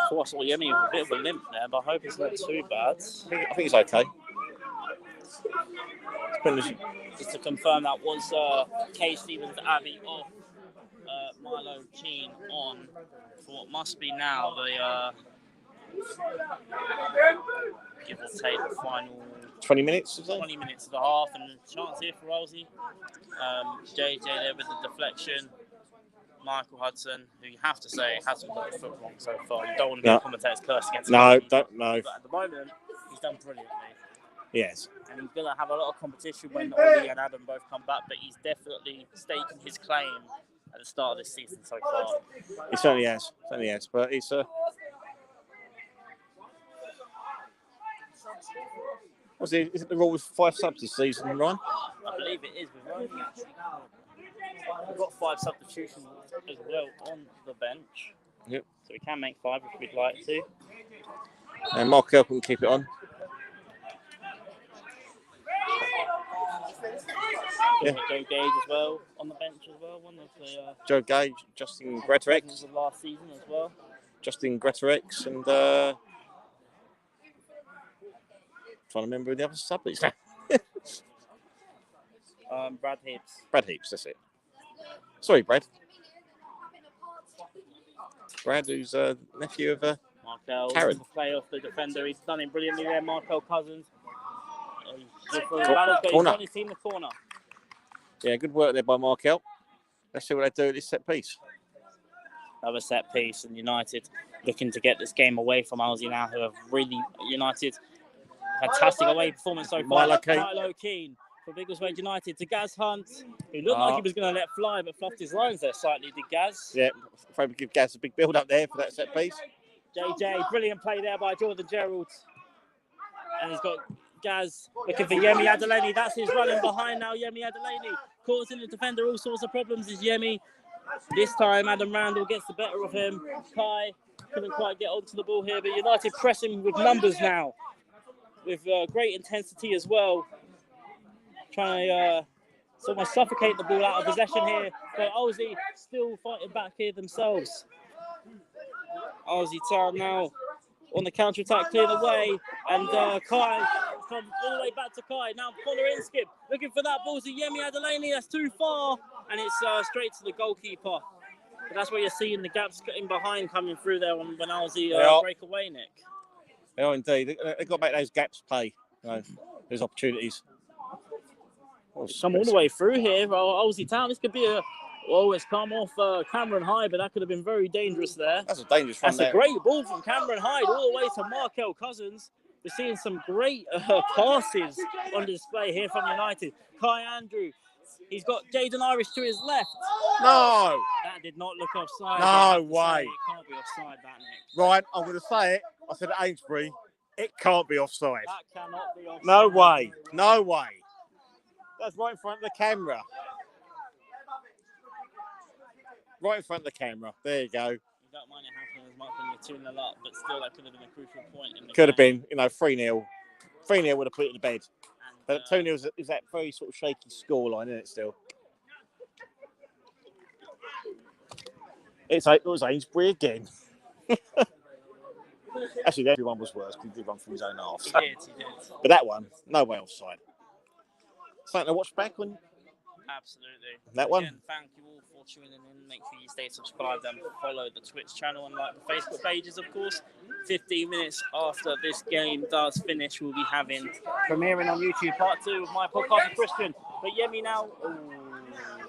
So I saw Yemi with a bit of a limp there, but I hope it's not too bad. I think he's okay. Just to confirm, that was Kay Stevens Abbey off, Milo Keane on for what must be now the give or take the final 20 minutes or so? 20 minutes of the half, and a chance here for Arlesey. JJ there with the deflection. Michael Hudson, who you have to say hasn't got the foot wrong so far. You don't want to be a commentator's curse against him. No, don't know. But at the moment, he's done brilliantly. Yes. And he's going to have a lot of competition when Ollie and Adam both come back, but he's definitely staking his claim at the start of this season so far. He certainly has. But it's is it the rule with 5 subs this season, Ryan? I believe it is. We've got 5 substitutions as well on the bench. Yep. So we can make 5 if we'd like to. And Mark Elp can keep it on. Yeah. Joe Gage as well on the bench as well. One of the Joe Gage, Justin Gretorix of last season as well. Justin Gretorix and trying to remember who the other sub is. Brad Heaps. Brad Heaps, that's it. Sorry, Brad. Brad, who's nephew of Markel Karen. to play off the defender. He's done it brilliantly there, Markel Cousins. He's Corner. got his team in the corner. Yeah, good work there by Markel. Let's see what they do at this set piece. Another set piece, and United looking to get this game away from Arlesey now, who have really United. Fantastic away performance so far. Milo Keane for Biggleswade United to Gaz Hunt, who looked like he was going to let fly, but fluffed his lines there slightly, did Gaz. Yeah, afraid we give Gaz a big build up there for that set piece. JJ, brilliant play there by Jordan Gerald. And he's got Gaz looking for Yemi Adelaney. That's his running behind now, Yemi Adelaney. Causing the defender all sorts of problems is Yemi. This time, Adam Randall gets the better of him. Kai couldn't quite get onto the ball here, but United pressing with numbers now. With great intensity as well. Trying to almost suffocate the ball out of possession here. But Arlesey still fighting back here themselves. Arlesey Town now on the counter-attack, clear the way. And Kai comes all the way back to Kai. Now Connor Inskip looking for that ball to Yemi Adelaney. That's too far. And it's straight to the goalkeeper. But that's where you're seeing the gaps in behind coming through there when Arlesey break away, Nick. They are indeed. They've got to make those gaps play, those opportunities. Come all the way through here. Arlesey Town, this could be a... Oh, it's come off Cameron Hyde, but that could have been very dangerous there. That's a dangerous run. That's a great ball from Cameron Hyde all the way to Markel Cousins. We're seeing some great passes on display here from United. Kai Andrew, he's got Jaden Irish to his left. No! That did not look offside. No way. It can't be offside, that, Nick. Right, I'm going to say it. I said at Amesbury, it can't be offside. That cannot be offside. No way. No way. That's right in front of the camera. Right in front of the camera. There you go. You don't mind it happening as much when you're 2-0 up, but still that could have been a crucial point in the Could have game. been, 3-0. 3-0 would have put it to bed. But 2-0 is that very sort of shaky scoreline, isn't it, still? It was Amesbury again. Actually, everyone was worse because he did run from his own half. He did. But that one, no way offside. Something to watch back on? Absolutely. That one? Again, thank you all for tuning in. Make sure you stay subscribed and follow the Twitch channel and like the Facebook pages, of course. 15 minutes after this game does finish, we'll be having premiering on YouTube part 2 of my podcast with Christian. But Yemi now,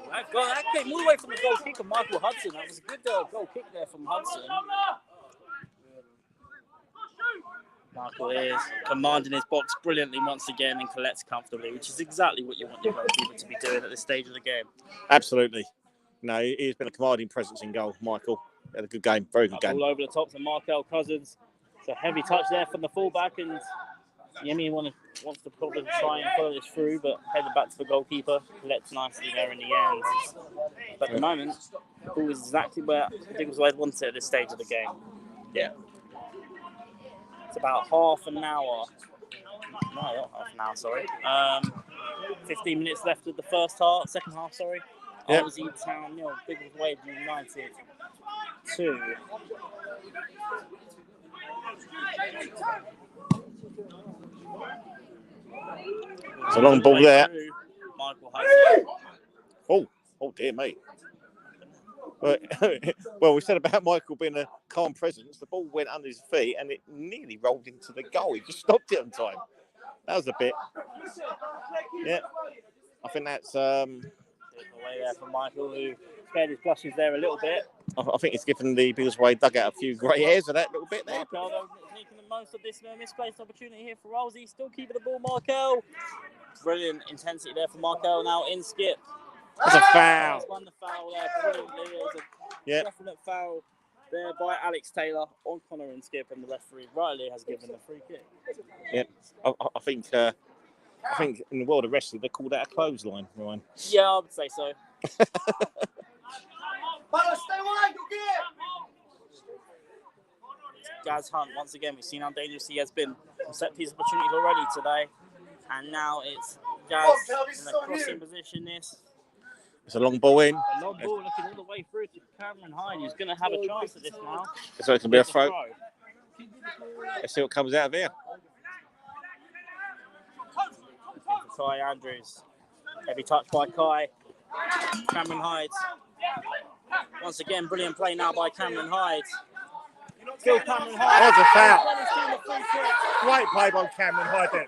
that came all the way from the goal kick of Michael Hudson. That was a good goal kick there from Hudson. Michael is commanding his box brilliantly once again and collects comfortably, which is exactly what you want your goalkeeper to be doing at this stage of the game. Absolutely. No, he's been a commanding presence in goal, Michael. Had a good game, very good game. All over the top to Markel Cousins. It's a heavy touch there from the fullback, and Yemi wants to probably try and follow this through, but headed back to the goalkeeper. Collects nicely there in the end. But at the moment, the ball is exactly where Biggleswade wants it at this stage of the game. Yeah. It's about half an hour. No, not half an hour, sorry. 15 minutes left of the second half, sorry. Yep. Arlesey Town 0, Biggleswade United 2. It's a long ball there. Michael Hudson. Oh dear me. Well, we said about Michael being a calm presence. The ball went under his feet and it nearly rolled into the goal. He just stopped it on time. That was a bit. Yeah, I think that's. Away there from Michael, who spared his blushes there a little bit. I think it's given the Biggleswade dugout a few grey hairs of that little bit there. Markel making the most of this misplaced opportunity here for Arlesey. Still keeping the ball, Markel. Brilliant intensity there for Markel. Now in skip. That's a foul. He's won the foul there brilliantly. It was a definite foul there by Alex Taylor on Connor Inskip, and the referee rightly has given the free kick. Yep, I think in the world of wrestling they call that a clothesline, Ryan. Yeah, I would say so. Stay wide, go get it! Gaz Hunt, once again, we've seen how dangerous he has been. Set piece opportunities already today, and now it's Gaz in a crossing position. It's a long ball in. A long ball looking all the way through to Cameron Hyde, who's going to have a chance at this now. So it can be a throw. Let's see what comes out of here. Kai Andrews. Heavy touch by Kai. Cameron Hyde. Once again, brilliant play now by Cameron Hyde. Still Cameron Hyde. That was a foul. Great play by Cameron Hyde then.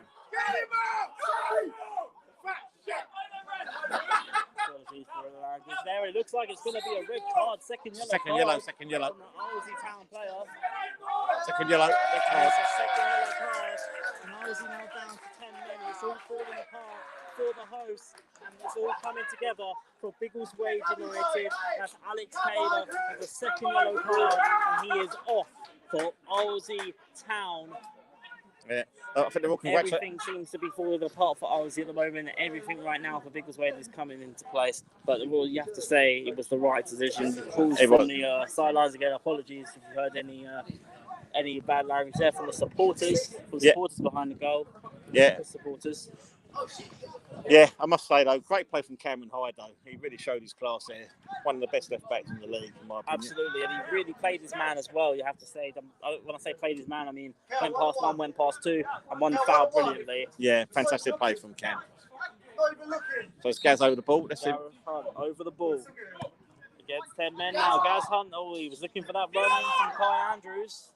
Apologies for the language there. It looks like it's going to be a red card. Second yellow. Second yellow. Second yellow. From the Arlesey Town player. Second yellow. Red card. It's a second yellow card. And Arlesey now down to 10 men. It's all falling apart for the hosts. And it's all coming together for Biggleswade United. That's Alex Taylor with the second yellow card. And he is off for Arlesey Town. Yeah, I think they're all congratulating. Everything seems to be falling apart for Arlesey at the moment. Everything right now for Biggleswade is coming into place. But the rule, you have to say it was the right decision. The calls from the sidelines again. Apologies if you heard any bad language there from the supporters. From the supporters behind the goal. Yeah. The supporters. Yeah, I must say though, great play from Cameron Hyde though. He really showed his class there. One of the best left backs in the league, in my opinion. Absolutely, and he really played his man as well. You have to say, when I say played his man, I mean went past one, went past two, and one foul brilliantly. Yeah, fantastic play from Cam. So it's Gaz over the ball. That's it. Over the ball. Against 10 men now. Gaz Hunt. Oh, he was looking for that run from Kai Andrews.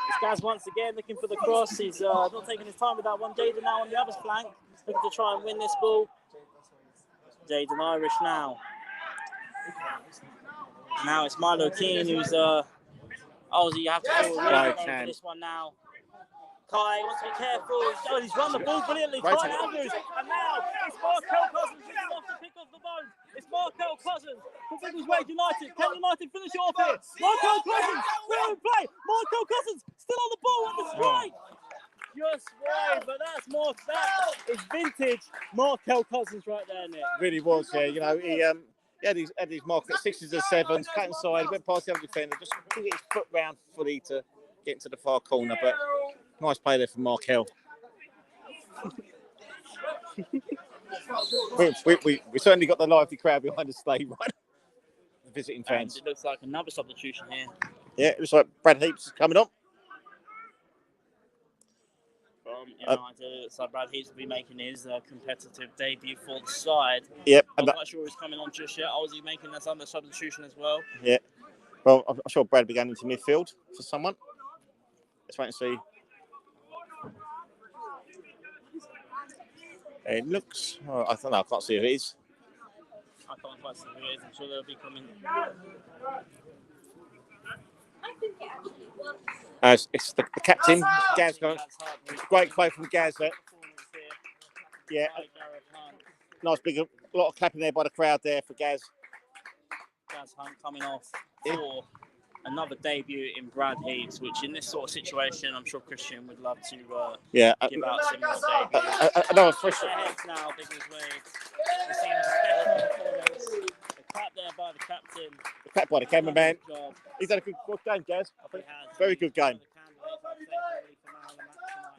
It's Gaz once again looking for the cross. He's not taking his time with that one. Jaden now on the other flank, looking to try and win this ball. Jaden Irish now. Now it's Milo Keane who's you have to feel really for this one now. Kai wants to be careful. Oh, he's run the ball brilliantly. Kai Andrews. And now it's Markel Cousins who's off to pick off the ball. It's Markel Cousins for Biggleswade United. Can United finish it off here? Markel Cousins still in play. Markel Cousins still on the ball at the strike. Just wide, but that is vintage Markel Cousins right there, Nick. Really was, yeah. You know, he had his mark at 6s and 7s, cut inside, went past the other defender, just couldn't get his foot round fully to get into the far corner. But nice play there from Markel. we certainly got the lively crowd behind the stage, right? The visiting fans. And it looks like another substitution here. Yeah, it looks like Brad Heaps is coming on. From United, so Brad Heaps will be making his competitive debut for the side. Yep. I'm not sure he's coming on just yet. I was making that other substitution as well. Yeah. Well, I'm sure Brad began into midfield for someone. Let's wait and see. It looks. Oh, I don't know. I can't see who it is. I can't quite see who it is. I'm sure they'll be coming. It's the captain, Gaz. Great play from Gaz there. Yeah. Nice big, a lot of clapping there by the crowd there for Gaz. Gaz Hunt coming off for another debut in Brad Heaps, which in this sort of situation, I'm sure Christian would love to give out some more debuts. Another fresh. Now, Biggleswade. We've seen a special performance. The clap there by the captain. The clap by the cameraman. He's had a good game, Gaz. I think very good game.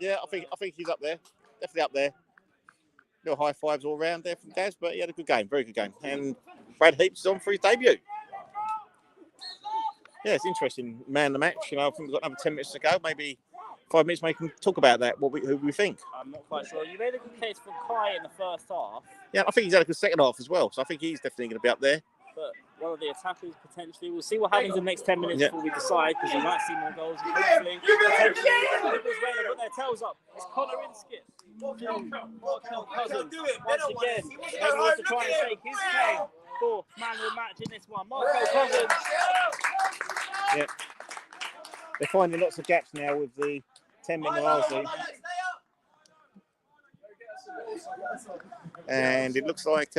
Yeah, I think he's up there. Definitely up there. Little high fives all round there from Gaz, but he had a good game, very good game. And Brad Heaps is on for his debut. Yeah, it's interesting. Man of the match. You know, I think we've got another 10 minutes to go. Maybe 5 minutes. We can talk about that. Who we think. I'm not quite sure. You made a good case for Kai in the first half. Yeah, I think he's had a good second half as well. So I think he's definitely going to be up there. But one of the attackers potentially. We'll see what happens in the next 10 minutes before we decide, because we might see more goals. Potentially, Biggleswade put their tails up. It's Connor Inskip. Markel Cousins once again. Maybe wants to try and take his claim for man of the match in this one. Markel Cousins. Yeah. They're finding lots of gaps now with the 10-minute Arlesey. And it looks like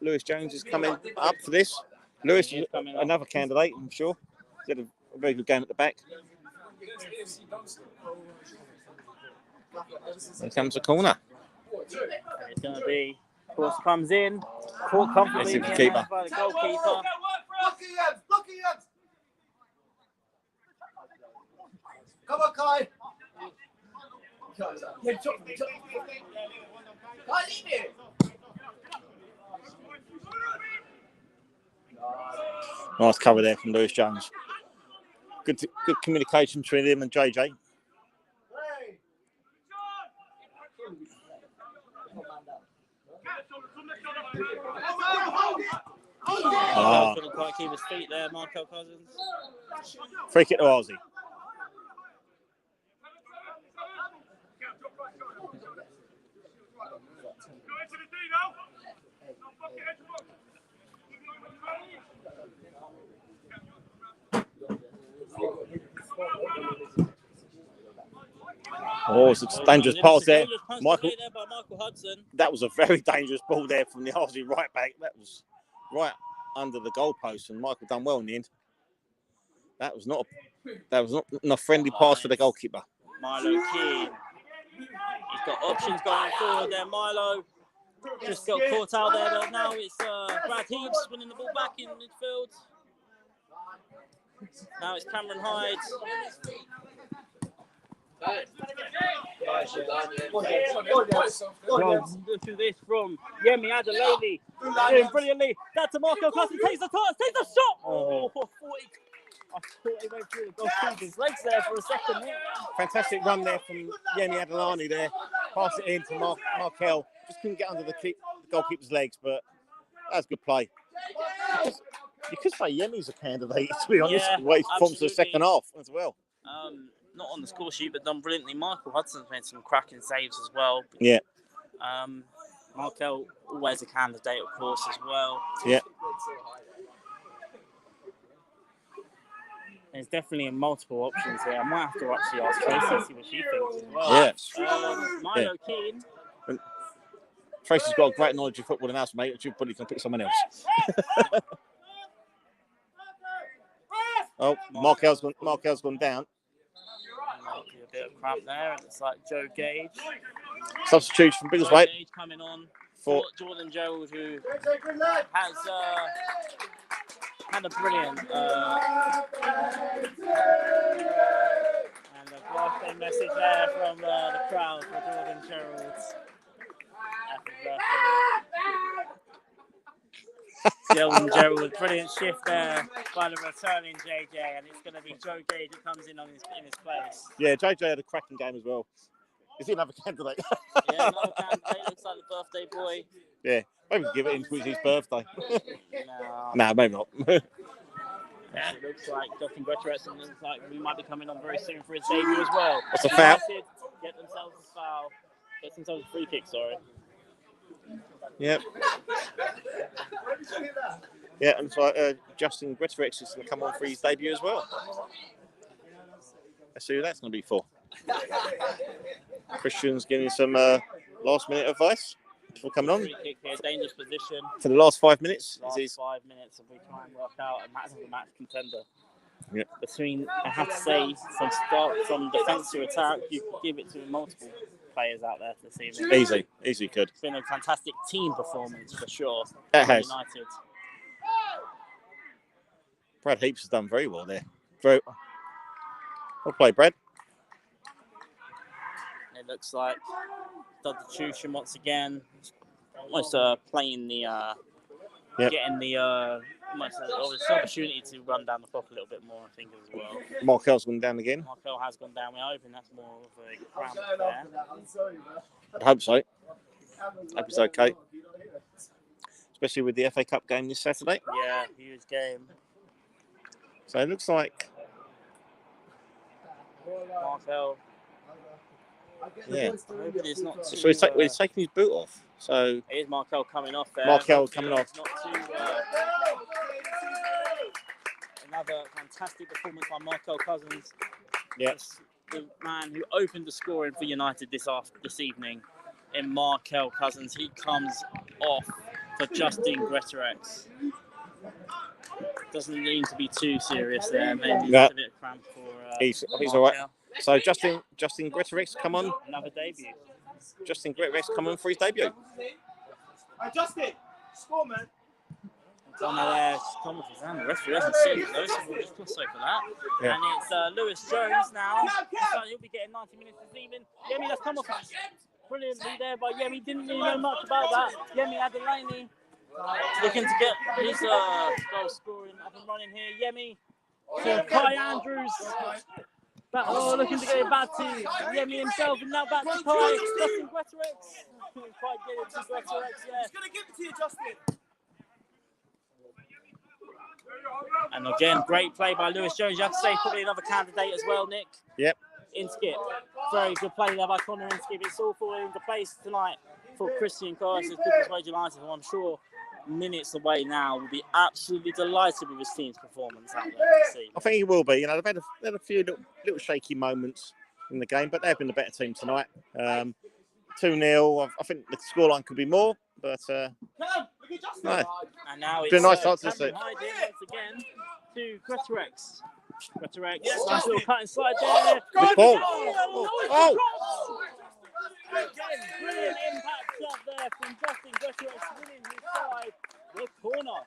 Lewis Jones is coming up for this. Lewis is another candidate, I'm sure. He had a very good game at the back. Here comes the corner. It's going to be, cross comes in, caught comfortably by the goalkeeper. Come on, Kai. Nice cover there from Lewis Jones. Good communication between him and JJ. Couldn't quite keep his feet there, Markel Cousins. Free kick to Arlesey. Oh, it's a dangerous pass there. Michael, there by Michael Hudson. that was a very dangerous ball there from the Arlesey right back. That was right under the goalpost, and Michael done well in the end. That was not a friendly pass for the goalkeeper. Milo Keane. He's got options going forward there. Milo just got caught out there, but now it's Brad Heaps winning the ball back in midfield. Now it's Cameron Hyde. Look at this from Yemi Adelaide. Doing brilliantly. That's to Marco Cousins. Takes the toss. Takes the shot. Oh, 40. I thought he went through the goalkeeper's legs there for a second. Fantastic run there from Yemi Adelani there. Pass it in to Markel. Just couldn't get under the goalkeeper's legs, but that's good play. You could say Yemi's a candidate, to be honest, the way he performs the second half as well. Not on the score sheet, but done brilliantly. Michael Hudson's made some cracking saves as well. Yeah. Markel, always a candidate, of course, as well. Yeah. There's definitely multiple options here. I might have to actually ask Tracy to see what she thinks as well. Yeah. Milo Keane. Tracy's got a great knowledge of football and us, mate. But you probably can pick someone else. Oh, Markel's gone down. A bit of cramp there, and it's like Joe Gage. Substitution from Biggleswade. Gage coming on for Jordan Gerald, who has had a brilliant and a birthday message there from the crowd for Jordan Gerald. Happy birthday. Jordan Gerald, brilliant shift there by the returning JJ, and it's going to be Joe Gage that comes in his place. Yeah, JJ had a cracking game as well. Is he another candidate? Yeah, another candidate. Looks like the birthday boy. Yeah, maybe give it in because it's his birthday. No, maybe not. Yeah, it looks like Justin Gretteretz, and looks like we might be coming on very soon for his debut as well. That's a foul. Get themselves a foul. Get themselves a free kick, sorry. Yep. Yeah, and so Justin Gretteretz is going to come on for his debut as well. Let's see who that's going to be for. Christian's giving some last-minute advice before coming on. Free kick here, dangerous position. For the last 5 minutes. Last 5 minutes, and we try and work out a match contender. Yeah. Between, I have to say, from defence to attack, you could give it to multiple players out there this evening. Easy could. It's been a fantastic team performance for sure. It has. United. Brad Heaps has done very well there. Well played, Brad. It looks like substitution once again. Almost playing the, getting the almost an opportunity to run down the clock a little bit more, I think, as well. Markel's gone down again. Markel has gone down. We're hoping that's more of a cramp there. I hope so. Hope it's okay. Especially with the FA Cup game this Saturday. Yeah, huge game. So it looks like Markel. Yeah. It's not too, so he's taking his boot off. So it is Markel coming off there. Markel coming off. Not too, another fantastic performance by Markel Cousins. Yes. The man who opened the scoring for United this evening in Markel Cousins. He comes off for Justin Gretteretz. Doesn't need to be too serious there. Maybe a bit of cramp for he's all right. So Justin Gretteretz, come on. Another debut. Justin Gretteretz, come on for his debut. Justin, score, man. Donna there, come with his hand. The referee hasn't seen it though, so we'll just plus for that. Yeah. And it's Lewis Jones now. So he'll be getting 90 minutes this evening. Yemi, that's come off brilliantly there by Yemi. Didn't really know much about that. Yemi Adelaide looking to get his goal scoring up and running here. Yemi to Kai Andrews. Looking to get it back to Yemi himself, and now back to Kai. Justin Greterex. Couldn't quite get it to Greterex there. He's gonna give it to you, Justin. And again, great play by Lewis Jones. You have to say probably another candidate as well, Nick. Yep. Inskip. Very good play there by Connor Inskip. It's all falling into place tonight for Christian Carter's Biggleswade United, who I'm sure minutes away now will be absolutely delighted with his team's performance out there this season. I think he will be. You know, they've had a few little shaky moments in the game, but they've been the better team tonight. 2-0. I think the scoreline could be more, but no. And now it's been a nice start to see. Once again to Greterex. Greterex, nice little cut and slide there. Good ball. Oh! Again, brilliant impact up there from Justin Greterex, winning his side the corner.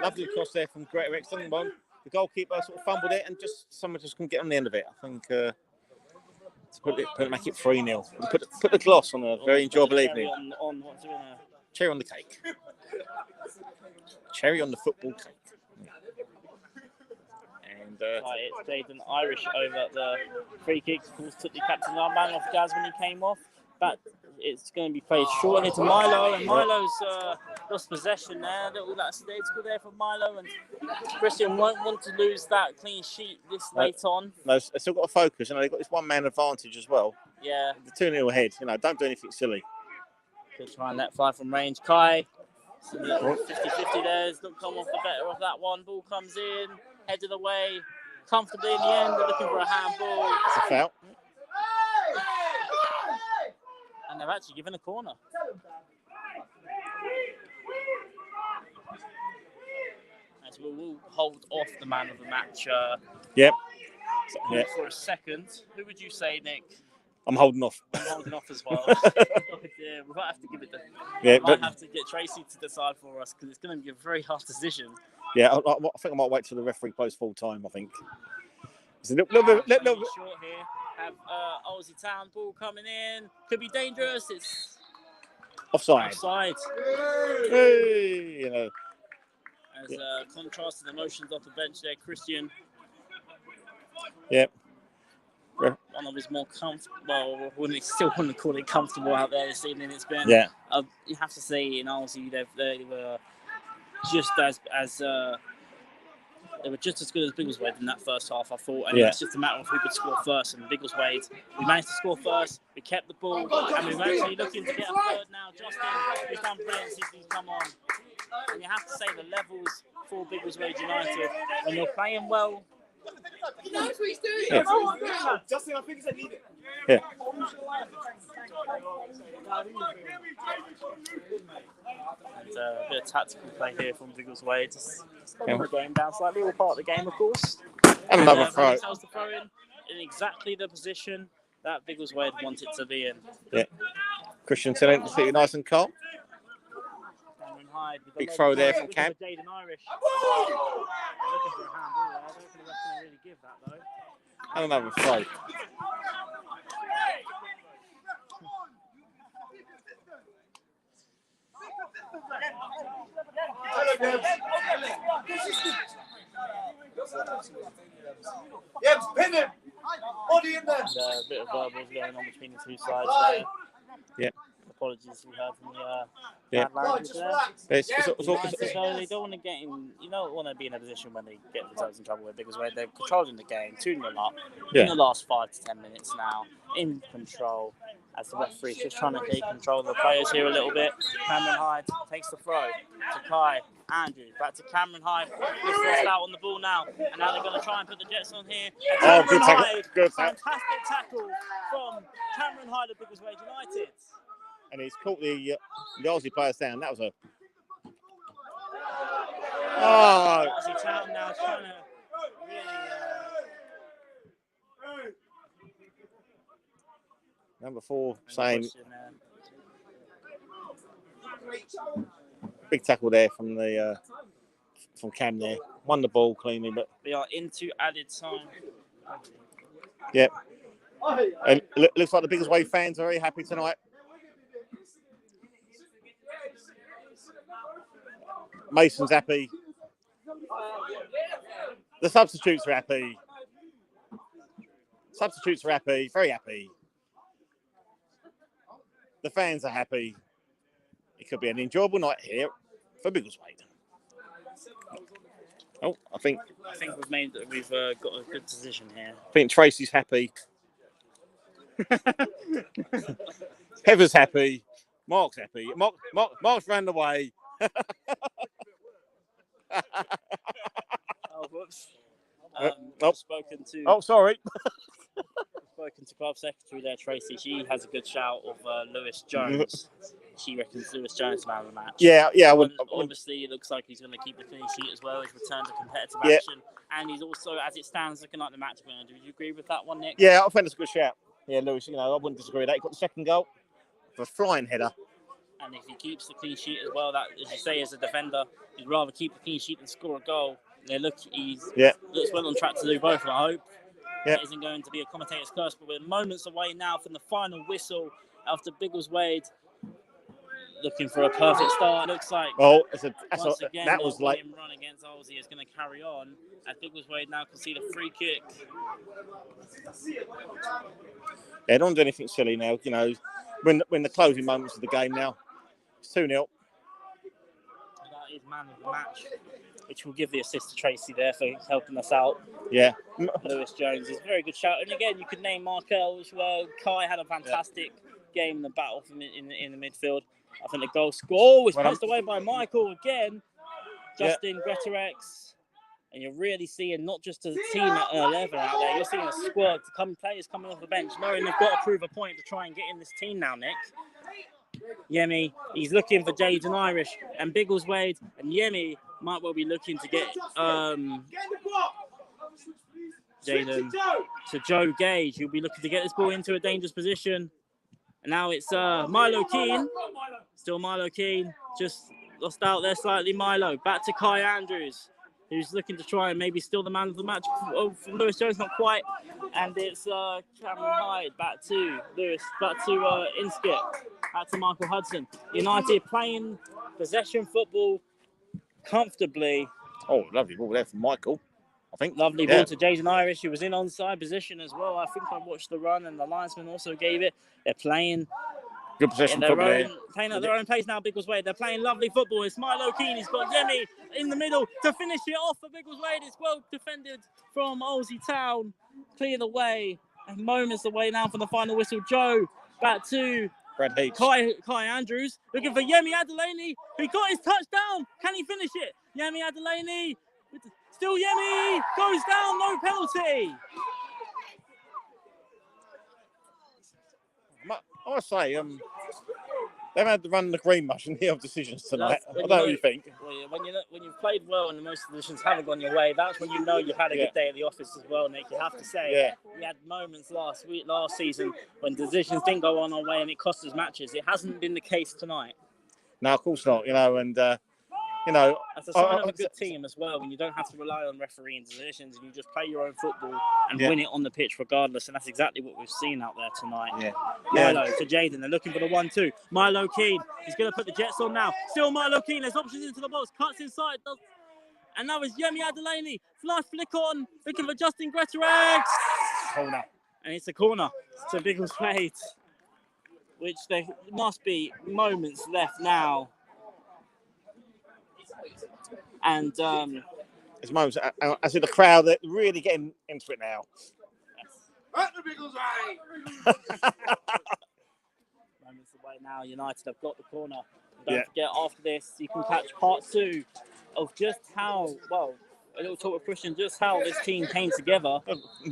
Lovely cross there from Greterex. The goalkeeper sort of fumbled it, and someone just couldn't get on the end of it. I think to make it 3-0. Put the gloss on a very enjoyable evening. On what's it in a Cherry on the cake. Cherry on the football cake. And it's Jaden Irish over at the free kicks. Of course, took the captain armband off Gaz when he came off. But it's going to be played short here to Milo, and Milo's lost possession there. Little that stage there for Milo, and Christian won't want to lose that clean sheet this late on. No, they've still got to focus. You know, they've got this one-man advantage as well. Yeah. The 2-0 ahead. You know, don't do anything silly. Good try and let fly from range. Kai, 50-50 there. He's not come off the better of that one. Ball comes in, headed away comfortably in the end. They're looking for a handball. It's a foul. And they've actually given a corner. As we will hold off the man of the match. Yep. For a second. Who would you say, Nick? I'm holding off. I'm holding off as well. Yeah, we might have to give it. We might have to get Tracy to decide for us, because it's going to be a very hard decision. Yeah, I think I might wait till the referee plays full time. I think. It's a little bit short here. Have Arlesey Town ball coming in. Could be dangerous. It's offside. Hey, you know. As contrast to the motions off the bench there, Christian. Yep. One of his more comfortable. Well, still wouldn't call it comfortable out there this evening. It's been. Yeah. You have to say in Arlesey they were just as they were just as good as Biggleswade in that first half, I thought. And it's just a matter of who could score first. And Biggleswade, we managed to score first. We kept the ball, and we were actually looking to get a third now. Justin, who's done brilliant since he's come on. And you have to say the levels for Biggleswade United, when you're playing well. He knows what he's doing. Yeah. Justin, I think he's need it. Yeah. And a bit of tactical play here from Biggleswade. Just slowing the game down slightly. All part of the game, of course. And another throw. Tells the throw in exactly the position that Biggleswade wanted to be in. Yeah. Christian telling to sit nice and calm. Big throw there from Cam. Jaden Irish. Looking for a handball there. I don't think the ref's going to really give that though. And another throw. Yeah, pin him. Body in there. And a bit of verbals going on between the two sides there. Yeah. Apologies we heard from the yeah. bad language there. They don't want to get in. You don't want to be in a position when they get themselves in trouble with Biggleswade. They're controlling the game, 2-0 up in the last 5 to 10 minutes now, in control. As the referee's just trying to take control of the players here a little bit. Cameron Hyde takes the throw to Kai. Andrew back to Cameron Hyde. He's lost out on the ball now, and now they're going to try and put the Jets on here. Oh, good tackle! Good tackle! Fantastic tackle from Cameron Hyde of Biggleswade United. And he's caught the Arlesey players down. That was a. Oh! Arlesey Town now trying to really. Number 4 saying. Big tackle there from the from Cam there. Won the ball cleanly, but we are into added time. Yep. And looks like the Biggleswade fans are very happy tonight. Mason's happy. The substitutes are happy. Substitutes are happy, very happy. The fans are happy. It could be an enjoyable night here for Biggleswade. Oh, I think we've got a good decision here. I think Tracy's happy. Heather's happy. Mark's happy. Mark's ran away. Oh, whoops. Sorry. Spoken to club secretary there, Tracy. She has a good shout of Lewis Jones. She reckons Lewis Jones man of the match. Yeah. Obviously, it looks like he's going to keep the clean sheet as well. He's returned to competitive action, and he's also, as it stands, looking like the match winner. Do you agree with that one, Nick? Yeah, I think it's a good shout. Yeah, Lewis. I wouldn't disagree with that. He got the second goal for a flying header. And if he keeps the clean sheet as well, that, as you say, as a defender, he'd rather keep the clean sheet than score a goal. Looks well on track to do both, I hope. It isn't going to be a commentator's curse, but we're moments away now from the final whistle after Biggleswade looking for a perfect start. It looks like run against Arlesey is going to carry on as Biggleswade now can see the free kick. Yeah, don't do anything silly now. When the closing moments of the game now, it's 2-0. That is man of the match, which will give the assist to Tracy there for helping us out. Yeah. Lewis Jones is a very good shout. And again, you could name Markel as well. Kai had a fantastic game in the battle in the midfield. I think the goal score was passed away by Michael again. Justin Greterex. And you're really seeing not just a team at 11 out there, you're seeing a squad, players coming off the bench, knowing they've got to prove a point to try and get in this team now, Nick. Yemi, he's looking for Jaden Irish and Biggleswade, and Yemi might well be looking to get Jaden to Joe Gage. He'll be looking to get this ball into a dangerous position. And now it's Milo Keane. Still Milo Keane, just lost out there slightly. Milo, back to Kai Andrews, who's looking to try and maybe steal the man of the match from Lewis Jones, not quite. And it's Cameron Hyde, back to Lewis, back to Inskip, back to Michael Hudson. United playing possession football comfortably. Oh, lovely ball there from Michael, I think. Lovely ball to Jason Irish, who was in onside position as well. I think I watched the run and the linesman also gave it. They're playing good possession football playing at their own pace now, Biggleswade. They're playing lovely football. It's Milo Keane. He's got Yemi in the middle to finish it off for Biggleswade. It's well defended from Arlesey Town. Clear the way. And moments away now from the final whistle. Joe back to Brad Heath. Kai Andrews looking for Yemi Adelaney, who got his touchdown. Can he finish it? Yemi Adelaney. Still Yemi. Goes down. No penalty. I must say, they've had to run the green mush in the decisions tonight. I don't know what you think. When you've played well and most of the decisions haven't gone your way, that's when you know you've had a good day at the office as well, Nick. You have to say, we had moments last season when decisions didn't go on our way and it cost us matches. It hasn't been the case tonight. No, of course not. And that's a sign of a good team as well, when you don't have to rely on refereeing decisions and you just play your own football and win it on the pitch regardless. And that's exactly what we've seen out there tonight. Milo to Jaden. They're looking for the 1-2. Milo Keane. He's going to put the Jets on now. Still Milo Keane. There's options into the box. Cuts inside. And now it's Yemi Adelaney. Flick on. Looking for Justin Greterex. Corner. And it's a corner to Biggleswade, which there must be moments left now. And it's moments. I see the crowd that really getting into it now. Moments away now. United have got the corner. Don't forget, after this, you can catch part 2 of just how a little talk with Christian, just how this team came together.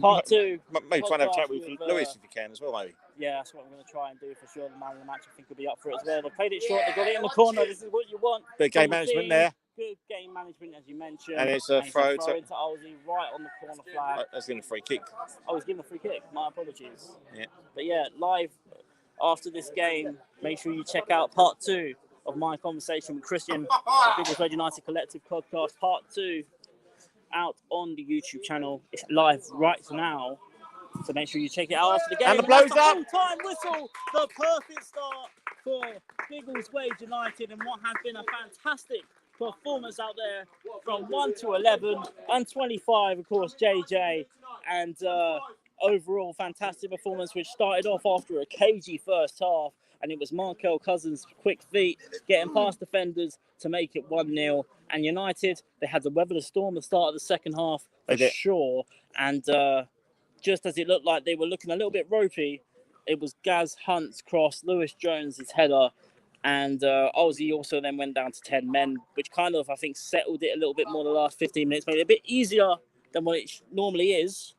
Part 2. Maybe try and have a chat with Lewis if you can as well, maybe. Yeah, that's what I'm going to try and do for sure. The man of the match, I think, will be up for it as well. They played it short. They got it in the corner. This is what you want. Big game management there. Good game management, as you mentioned. And it's a throw into Arlesey right on the corner flag. I was giving a free kick. I was given a free kick. My apologies. Yeah. But yeah, live after this game, make sure you check out part 2 of my conversation with Christian, Biggleswade United Collective podcast. Part 2 out on the YouTube channel. It's live right now. So make sure you check it out after the game. And the blows up. Full-time whistle. The perfect start for Biggleswade United and what has been a fantastic performance out there from 1 to 11 and 25, of course, JJ and overall fantastic performance, which started off after a cagey first half, and it was Markel Cousins' quick feet getting past defenders to make it 1-0. And United, they had to weather the storm at the start of the second half for sure. And just as it looked like they were looking a little bit ropey, it was Gaz Hunt's cross, Lewis Jones' header, and Arlesey also then went down to 10 men, which kind of, I think, settled it a little bit more the last 15 minutes, made it a bit easier than what it normally is.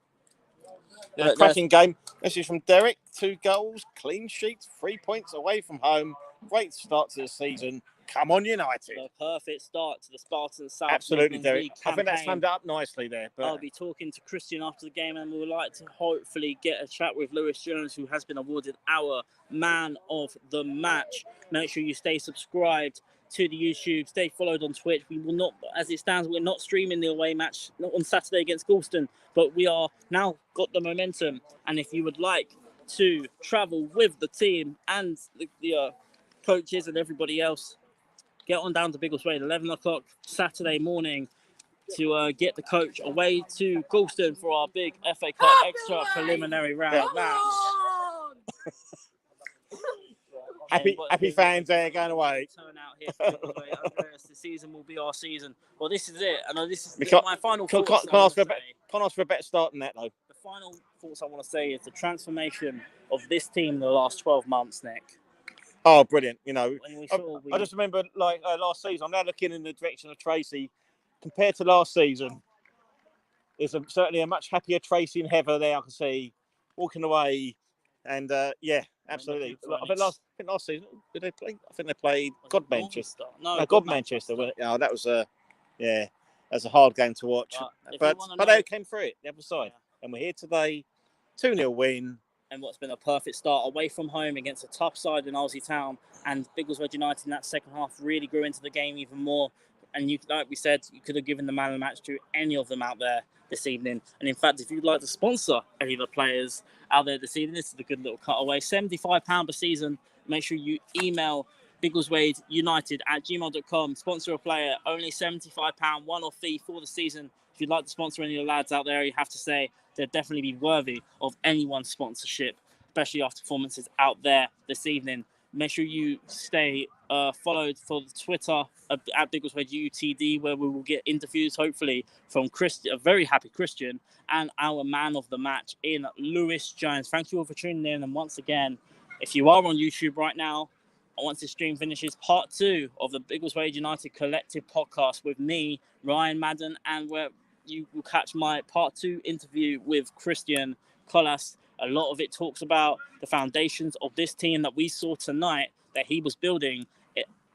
Yeah, cracking game. This is from Derek. 2 goals, clean sheets, 3 points away from home. Great start to the season. Come on, United. A perfect start to the Spartan South. Absolutely, Midlands Derek. League I think that's campaign. summed up nicely there. But I'll be talking to Christian after the game, and we would like to hopefully get a chat with Lewis Jones, who has been awarded our man of the match. Make sure you stay subscribed to the YouTube, stay followed on Twitch. We will not, as it stands, we're not streaming the away match on Saturday against Galston, but we are now got the momentum. And if you would like to travel with the team and the coaches and everybody else, get on down to Biggleswade, 11 o'clock Saturday morning, to get the coach away to Galston for our big FA Cup extra preliminary round match. happy fans there going away. Turn out here for Biggleswade. Andreas, the season will be our season. Well, this is it. I know this is my final thoughts. Can't ask for a better start than that, though. The final thoughts I want to say is the transformation of this team in the last 12 months, Nick. Oh, brilliant. You know, I just remember, like, last season, I'm now looking in the direction of Tracy. Compared to last season, there's certainly a much happier Tracy and Heather there, I can see, walking away. And, yeah, absolutely. I think last season, did they play? I think they played God Manchester. No, God Manchester. Oh, that was that's a hard game to watch. But they came through it, the other side. Yeah. And we're here today, 2-0 win. And what's been a perfect start away from home against a tough side in Arlesey Town. And Biggleswade United in that second half really grew into the game even more. And like we said, you could have given the man of the match to any of them out there this evening. And in fact, if you'd like to sponsor any of the players out there this evening, this is a good little cutaway. £75 per season. Make sure you email biggleswadeunited@gmail.com. Sponsor a player, only £75 one-off fee for the season. If you'd like to sponsor any of the lads out there, you have to say they'll definitely be worthy of anyone's sponsorship, especially after performances out there this evening. Make sure you stay followed for the Twitter at Biggleswade UTD, where we will get interviews, hopefully, from a very happy Christian and our man of the match in Lewis Jones. Thank you all for tuning in. And once again, if you are on YouTube right now, once this stream finishes, part 2 of the Biggleswade United Collective podcast with me, Ryan Madden, and where you will catch my part 2 interview with Christian Collas. A lot of it talks about the foundations of this team that we saw tonight that he was building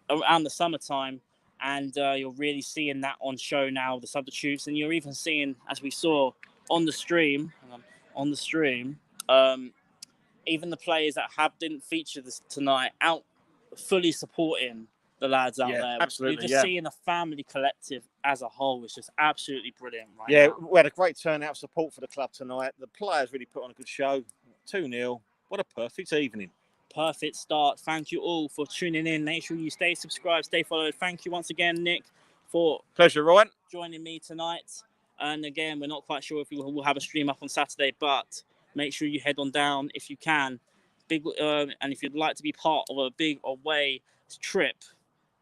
around the summertime. And you're really seeing that on show now, the substitutes. And you're even seeing, as we saw on the stream, even the players that didn't feature this tonight out fully supporting the lads out there. Absolutely, you're just seeing the family collective as a whole, which is absolutely brilliant right now. We had a great turnout of support for the club tonight. The players really put on a good show. 2-0. What a perfect evening. Perfect start. Thank you all for tuning in. Make sure you stay subscribed, stay followed. Thank you once again, Nick, for pleasure, Ryan, joining me tonight. And again, we're not quite sure if we will have a stream up on Saturday, but make sure you head on down if you can. And if you'd like to be part of a big away trip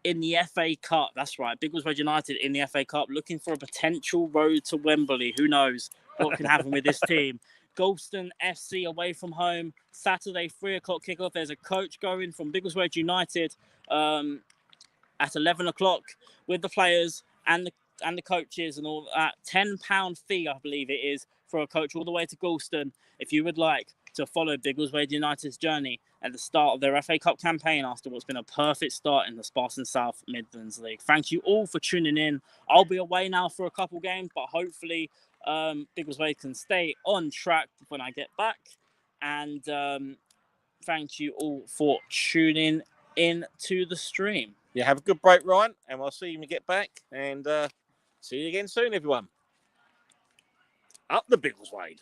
in the FA Cup, that's right, Biggleswade United in the FA Cup, looking for a potential road to Wembley. Who knows what can happen with this team? Galston FC away from home, Saturday, 3 o'clock kickoff. There's a coach going from Biggleswade United at 11 o'clock with the players and the coaches and all that. £10 fee, I believe it is, for a coach all the way to Galston. If you would like to follow Biggleswade United's journey at the start of their FA Cup campaign after what's been a perfect start in the Spartan South Midlands League. Thank you all for tuning in. I'll be away now for a couple games, but hopefully Biggleswade can stay on track when I get back. And thank you all for tuning in to the stream. Yeah, have a good break, Ryan, and we'll see you when we get back. And see you again soon, everyone. Up the Biggleswade.